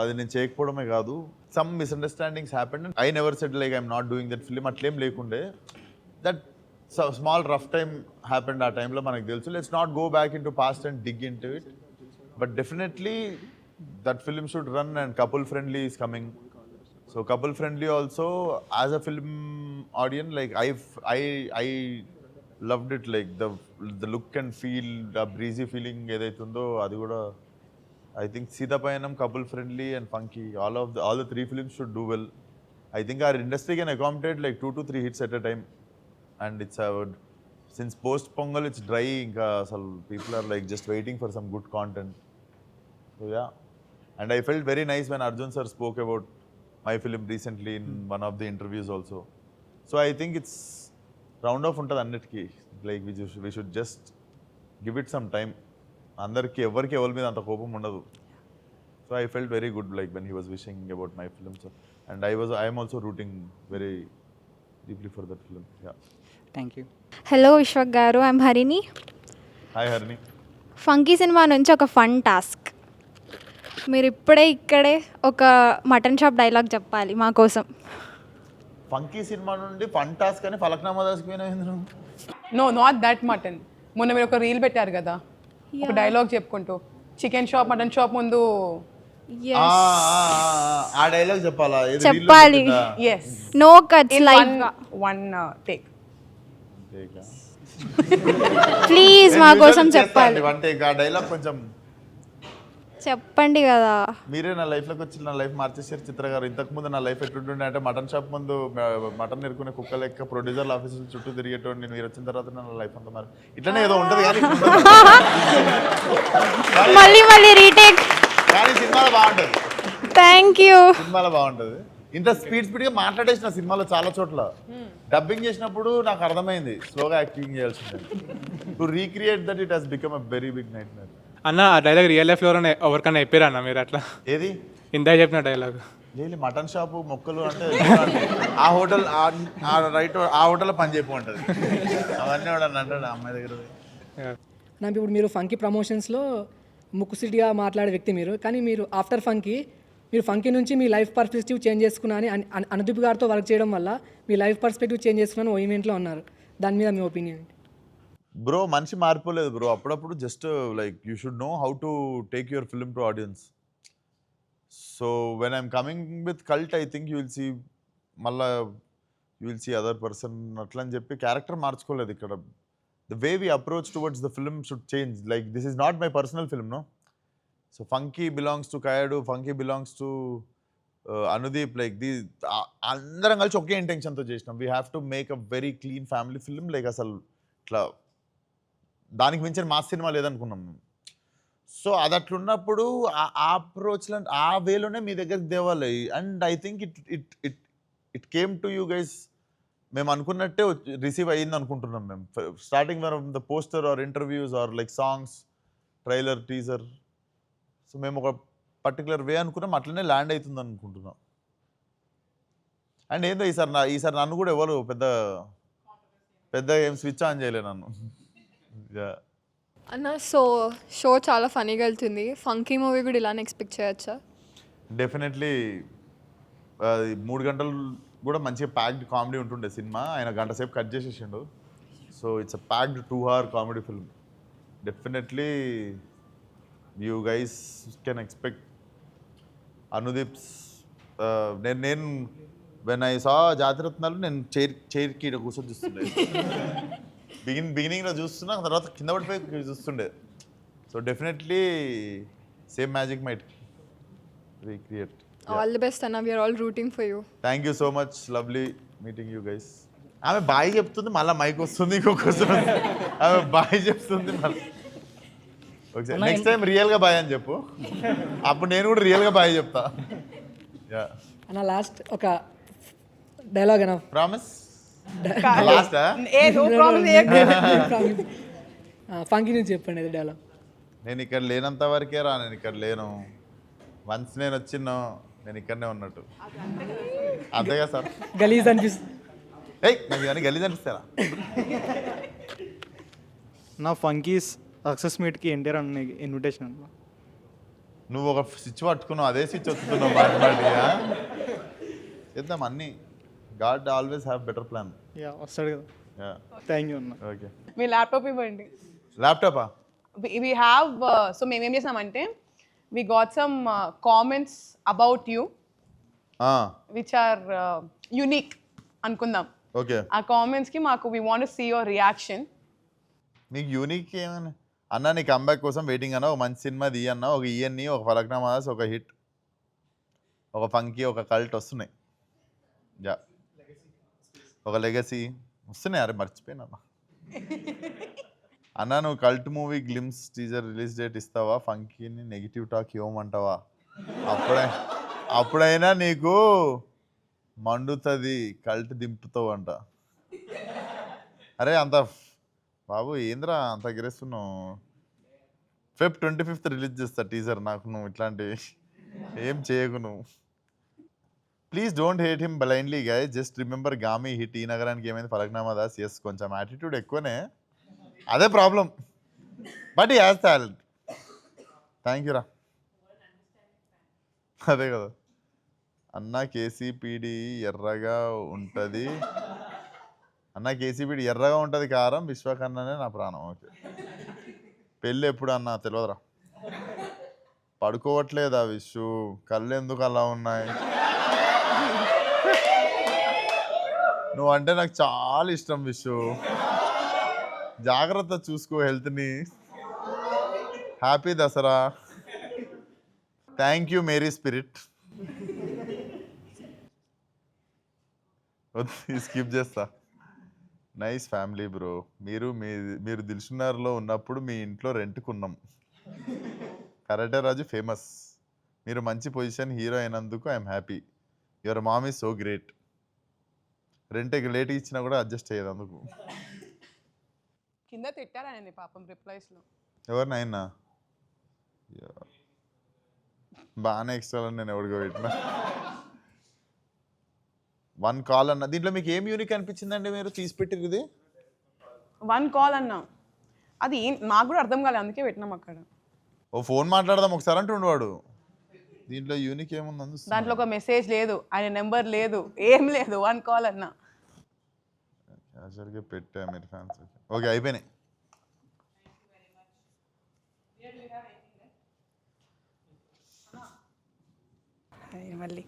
అది నేను చేయకపోవడమే కాదు, some misunderstandings happened. I never said like I'm not doing that film, అట్లేం లేకుండే. That small rough time happened. ఆ టైంలో మనకు తెలుసు. Let's not go back in to past and dig in to it. But definitely that film should run and couple friendly is coming. So couple friendly also, as a film audience, like I loved it, like the look and feel, the breezy feeling edaitundo adi kuda. I think Seethapayanam, couple friendly and funky, all the 3 films should do well. I think our industry can accommodate like 2 to 3 hits at a time, and it's since post Pongal it's dry, inka asal people are like just waiting for some good content. So yeah, and I felt very nice when Arjun sir spoke about my film recently in one of the interviews also. So I think it's round off untadi annitki, like we should just give it some time. Andarki evarki eval meeda anta kopam undadu. So I felt very good like when he was wishing about my film. So, and I am also rooting very deeply for that film. Yeah. Thank you. Hello Vishwak గారు, I'm Harini. Hi Harini. Funky సినిమా నుంచి ఒక ఫన్ టాస్క్. మీరు ఇక్కడే ఒక మటన్ షాప్ డైలాగ్ చెప్పాలి మా కోసం. ఫంకీ సినిమా నుండి ఫన్ టాస్క్ అని ఫలక్నామా దాస్కి పోయినా? No, not that mutton. మొన్న మీరు ఒక రీల్ పెట్టారు కదా, ఒక డైలాగ్ చెప్పుకుంటూ చికెన్ షాప్ మటన్ షాప్ ముందు ఆ డైలాగ్ చెప్పాలా? చెప్పాలి. Yes, no cuts, live one take. Please మా కోసం చెప్పాలి. One take. ఆ డైలాగ్ కొంచెం చెప్పండి కదా. మీరే నా లైఫ్లోకి వచ్చి నా లైఫ్ మార్చేసారు చిత్ర గారు. ఇంతకుముందు నా లైఫ్ ఎట్టుండే అంటే మటన్ షాప్ ముందు మటన్ ఎరుకునే కుక్క లెక్క ప్రొడ్యూసర్ల ఆఫీసుల చుట్టూ తిరిగేటోండి. మీరు వచ్చిన తర్వాత నా లైఫ్ అంటున్నారు. ఇట్లనే ఏదో ఉంటుంది కానీ మళ్ళీ రీటేక్. కానీ సినిమాలో బాగుంటుంది. Thank you. సినిమాలో బాగుంటుంది. ఇంత స్పీడ్గా మాట్లాడేసిన సినిమాలో చాలా చోట్ల డబ్బింగ్ చేసినప్పుడు నాకు అర్థమైంది స్లోగా యాక్టింగ్ చేయాల్సింది. To recreate that it has become a very big nightmare. అన్న ఆ డైలాగ్ రియల్ లైఫ్లో ఎవరికన్నా చెప్పారా అన్న మీరు అట్లా? ఏది ఇందా చెప్పిన డైలాగ్? డైలీ మటన్ షాపు మొక్కలు అంటే ఆ హోటల్ రైట్ ఆ హోటల్లో పని చేయమంటుంది. అవన్నీ కూడా అంటాడు అమ్మాయి దగ్గర. నాకు ఇప్పుడు మీరు ఫంకీ ప్రమోషన్స్లో ముక్కుసిటిగా మాట్లాడే వ్యక్తి మీరు, కానీ మీరు ఆఫ్టర్ మీరు ఫంకీ నుంచి మీ లైఫ్ పర్స్పెక్టివ్ చేంజ్ చేసుకున్నా అని అనుదీప్ గారితో వర్క్ చేయడం వల్ల మీ లైఫ్ పర్స్పెక్టివ్ చేంజ్ చేసుకున్నాను ఓ ఈవెంట్లో ఉన్నారు. దాని మీద మీ ఒపీనియన్? బ్రో మనిషి మారిపోలేదు బ్రో. అప్పుడప్పుడు just like you should know how to take your film to audiences. So when I'm coming with cult I think you will see మళ్ళా you will see other person అట్లా అని చెప్పి క్యారెక్టర్ మార్చుకోలేదు ఇక్కడ. The way we approach towards the film should change. Like this is not my personal film no. So funky belongs to Kayadu, funky belongs to Anudeep. Like అందరం కలిసి ఒకే ఇంటెన్షన్తో చేసినాం. We have to make a very clean family film. Like అసలు ఇట్లా దానికి మించిన మాస్ సినిమా లేదనుకున్నాం మేము. సో అది అట్లున్నప్పుడు ఆ అప్రోచ్లో ఆ వేలోనే మీ దగ్గరికి తేవాలి. And I think it came to you guys. మేము అనుకున్నట్టే రిసీవ్ అయ్యింది అనుకుంటున్నాం మేము. Starting from the poster or interviews or like songs, trailer, teaser. So మేము ఒక పర్టికులర్ వే అనుకున్నాం, అట్లనే ల్యాండ్ అవుతుంది అనుకుంటున్నాం. అండ్ ఏందో ఈసారి నన్ను కూడా ఎవరు పెద్ద ఏం స్విచ్ ఆన్ చేయలే నన్ను. అన్న సో షో చాలా ఫనీగా వెళ్తుంది. ఫంకీ మూవీ కూడా ఇలానే ఎక్స్పెక్ట్ చేయొచ్చా? డెఫినెట్లీ 3 గంటలు కూడా మంచిగా ప్యాక్డ్ కామెడీ ఉంటుండే సినిమా. ఆయన గంట సేపు కట్ చేసేసిండు. So it's a packed 2 hour comedy film. Definitely you guys can expect Anudeep's. నేను వెన్ ఐ సా జాతిరత్నాలు నేను చైర్కి కూర్చొని చూస్తుండే. బిగినింగ్లో చూస్తున్నా, తర్వాత కింద పడిపోయి చూస్తుండే. So definitely same magic might recreate. All the best అన్న, we're all rooting for you. Thank you so much, lovely meeting you guys. ఆమె బాయ్ చెప్తుంది, మళ్ళీ మైక్ వస్తుంది, ఇంకొకసారి ఆమె బాయ్ చెప్తుంది మళ్ళీ. ఒకసారి నెక్స్ట్ టైం రియల్గా బాయ్ అని చెప్పు, అప్పుడు నేను కూడా రియల్గా బాయ్ చెప్తా. యా అన్న లాస్ట్ ఒక డైలాగ్ అన్న. ప్రామిస్ లాస్టా? ఫంకీ నుంచి చెప్పండి అది డైలాగ్. నేను ఇక్కడ లేనంత వరకే రా, నేను ఇక్కడ లేను. వన్స్ నేను వచ్చినో నేను ఇక్కడనే ఉన్నట్టు. అంతేగా సార్? గలీజ్ అనిపిస్తుంది. నాకు కానీ గలీజ్ అనిపిస్తారా? నా ఫంకీస్ సక్సెస్ మీట్కి ఎన్టీఆర్ అన్న ఇన్విటేషన్ అన్న. నువ్వు ఒక స్విచ్ పట్టుకున్నావు, అదే స్విచ్ వస్తున్నావు బాగా. చేద్దాం అన్నీ. God always have better plan. Yeah వస్తాడు కదా. థ్యాంక్ యూ అన్న. ఓకే, మీ ల్యాప్టాప్ ఇవ్వండి. ల్యాప్టాపా? We have so మేము ఏం చేసామంటే we got some comments about you which are unique అనుకుందాం. ఓకే, ఆ కామెంట్స్ కి మాకు we want to see your reaction. నీకు యూనిక్ ఏమన్నా అన్నా? నీ కంబ్యాక్ కోసం వెయిటింగ్ అన్న. ఒక మంచి సినిమా ది అన్న, ఒక ఈఎన్ఈ, ఒక ఫలక్నామాస్, ఒక హిట్, ఒక ఫంకీ, ఒక కల్ట్ వస్తున్నాయి. యా, ఒక లెగసీ వస్తున్నాయి. అరే మర్చిపోయినా అన్న. నువ్వు cult movie glimpse teaser release date ఇస్తావా? ఫంకీని నెగిటివ్ టాక్ ఇవ్వమంటావా? అప్పుడైనా నీకు మండుతుంది, కల్ట్ దింపుతావు అంట. అరే అంత బాబు ఏంద్రా అంత ఎగిరేస్తున్నావు? Feb 25th రిలీజ్ చేస్తా టీజర్. నాకు నువ్వు ఇట్లాంటి ఏం చేయకు నువ్వు. Please don't hate him blindly guys. Just remember Gaami hit. ఈ నగరానికి ఏమైంది? ఫలక్నామా దాస్. ఎస్, కొంచెం యాటిట్యూడ్ ఎక్కువనే, అదే problem. But he has talent. Thank you రా. అదే కదా అన్న. కేసీపీడి ఎర్రగా ఉంటుంది అన్న. కేసీపీడి ఎర్రగా ఉంటుంది కారం. విశ్వకన్ననే నా ప్రాణం. ఓకే, పెళ్ళి ఎప్పుడు అన్న? తెలియదురా. పడుకోవట్లేదా విశ్వ? కళ్ళు ఎందుకు అలా ఉన్నాయి? నువ్వు అంటే నాకు చాలా ఇష్టం విశ్వ. జాగ్రత్త చూసుకో హెల్త్ని. Happy Dasara. Thank you Mary spirit. Skip చేస్తా. Nice family bro. మీరు దిల్సుఖ్నగర్లో ఉన్నప్పుడు మీ ఇంట్లో రెంట్కున్నాం. కరాటే రాజు ఫేమస్. మీరు మంచి పొజిషన్ హీరో అయినందుకు I'm happy. Your mom is so great. Rent late ఇచ్చినా కూడా అడ్జస్ట్ అయ్యేది అందుకు. కింద తిట్టారండి పాపం రిప్లైస్ లో. ఎవరిని అయినా బాగానే ఎక్స్ట్రా నేను ఎవరికో పెట్టినా. 1 కాల్ అన్న. దీంట్లో మీకు ఏం యూనిక్ అనిపించిందండి మీరు తీసి పెట్టిరు? ఇది 1 కాల్ అన్నా, అది నాకు కూడా అర్థం కాలేదు, అందుకే పెట్టినాం అక్కడ. ఓ ఫోన్ మాట్లాడదాం ఒకసారి అంటుండు వాడు. దీంట్లో యూనిక్ ఏముంది? దాంట్లో ఒక మెసేజ్ లేదు, ఆయన నెంబర్ లేదు, ఏం లేదు. 1 కాల్ అన్నా. క్యాజువల్గా పెట్టా మీరు ఫ్యాన్స్. ఓకే, అయిపోయినాయి. మళ్ళీ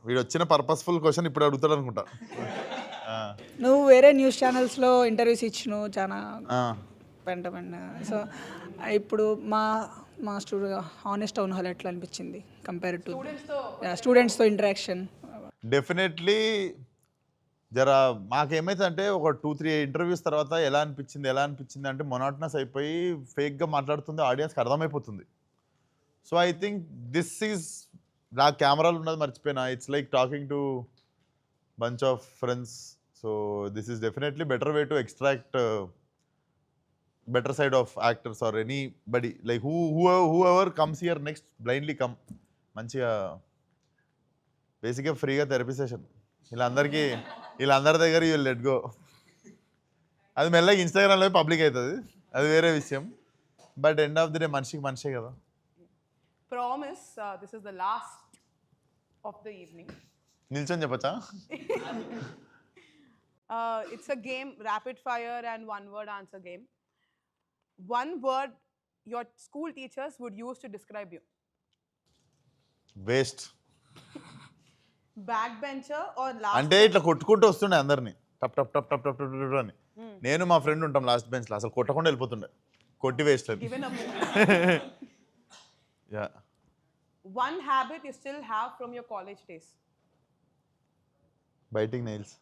వీడు వచ్చిన పర్పస్ఫుల్ క్వశ్చన్ ఇప్పుడు అడుగుతాడు అనుకుంటా. నువ్వు వేరే న్యూస్ ఛానల్స్లో ఇంటర్వ్యూస్ ఇచ్చినావు చాలా పెంట. సో ఇప్పుడు మా హానెస్ట్ టౌన్ హాల్ ఎట్లా అనిపించింది కంపేర్ టు స్టూడెంట్స్తో ఇంటరాక్షన్? డెఫినెట్లీ జరా మాకేమైతే అంటే ఒక 2-3 ఇంటర్వ్యూస్ తర్వాత ఎలా అనిపించింది అంటే మొనాటనస్ అయిపోయి ఫేక్గా మాట్లాడుతుంది, ఆడియన్స్కి అర్థమైపోతుంది. So I think this is, నా కెమెరాలు ఉన్నది మర్చిపోయినా, it's like talking to bunch of friends. So this is definitely better way to extract better side of actors or anybody like whoever comes here next blindly come. మంచిగా బేసిక్గా ఫ్రీగా థెరపీ సెషన్ వీళ్ళందరి దగ్గర యూ లెట్ గో. అది మెల్లగా ఇన్స్టాగ్రామ్లో పబ్లిక్ అవుతుంది, అది వేరే విషయం. But end of the day మనిషికి మనిషే కదా. Promise this is the last of the evening. నిల్చొని చెప్పచ్చా? It's a game, rapid fire and one word answer game. One word your school teachers would use to describe you. Waste. Backbencher or last అంటే ఇట్లా కొట్టుకుంటూ వస్తుండే అందరినీ టప్ టప్ టప్ టప్ టప్ టప్ అని. నేను మా ఫ్రెండ్ ఉంటాం లాస్ట్ బెంచ్లో, అసలు కొట్టకుండా వెళ్ళిపోతుండే, కొట్టి వేస్ట్ అని. given a yeah. one habit you still have from your college days. Biting nails.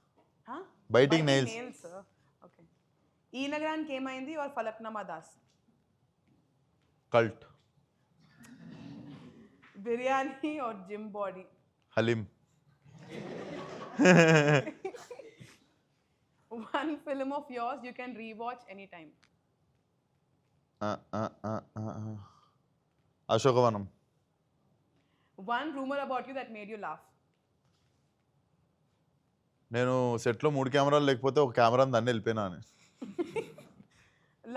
Huh? Biting nails. sir. Okay. ఈ నగరానికి ఏమైంది or Falaknuma Das? Cult. Biryani or gym body? Haleem. One film of yours you can rewatch anytime. అశోకవనం. One rumor about you that made you laugh. నేను సెట్లో 3 కెమెరాలు లేకపోతే ఒక కెమెరాని దాన్ని వెళ్ళిపోయినా అని.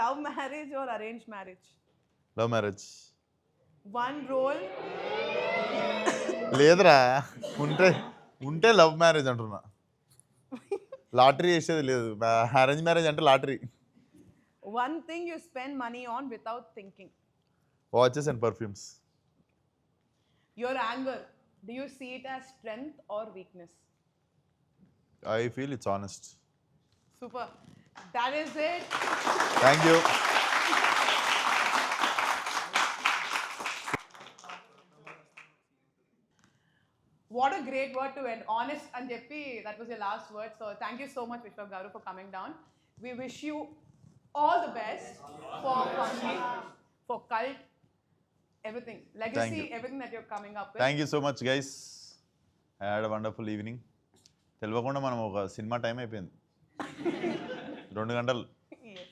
Love marriage or arranged marriage? Love marriage. One role. లేదురా, ఉంటే లవ్ మ్యారేజ్ అంటున్నా. లాటరీ వేసేది లేదు, అరేంజ్ మ్యారేజ్ అంటే lottery. One thing you spend money on without thinking. Watches and perfumes. Your anger, do you see it as strength or weakness? I feel it's honest. Super. That is it. Thank you. What a great word to end. Honest and Jeppi, that was your last word. So thank you so much, Vishwa Garu, for coming down. We wish you all the best for Funky, for Cult, everything. Legacy, everything that you're coming up with. Thank you so much guys. I had a wonderful evening. తెలియకుండా మనం ఒక సినిమా టైం అయిపోయింది, 2 గంటలు. Yes.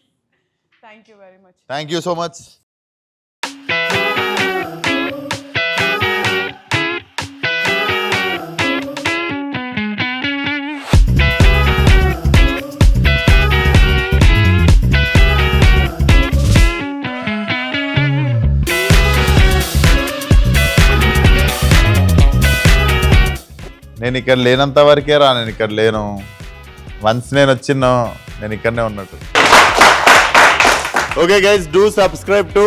Thank you very much. Thank you so much. నేను ఇక్కడ లేనంత వరకే రా, నేను ఇక్కడ లేను. వన్స్ నేను వచ్చినా నేను ఇక్కడనే ఉన్నట్టు. Okay guys, do subscribe to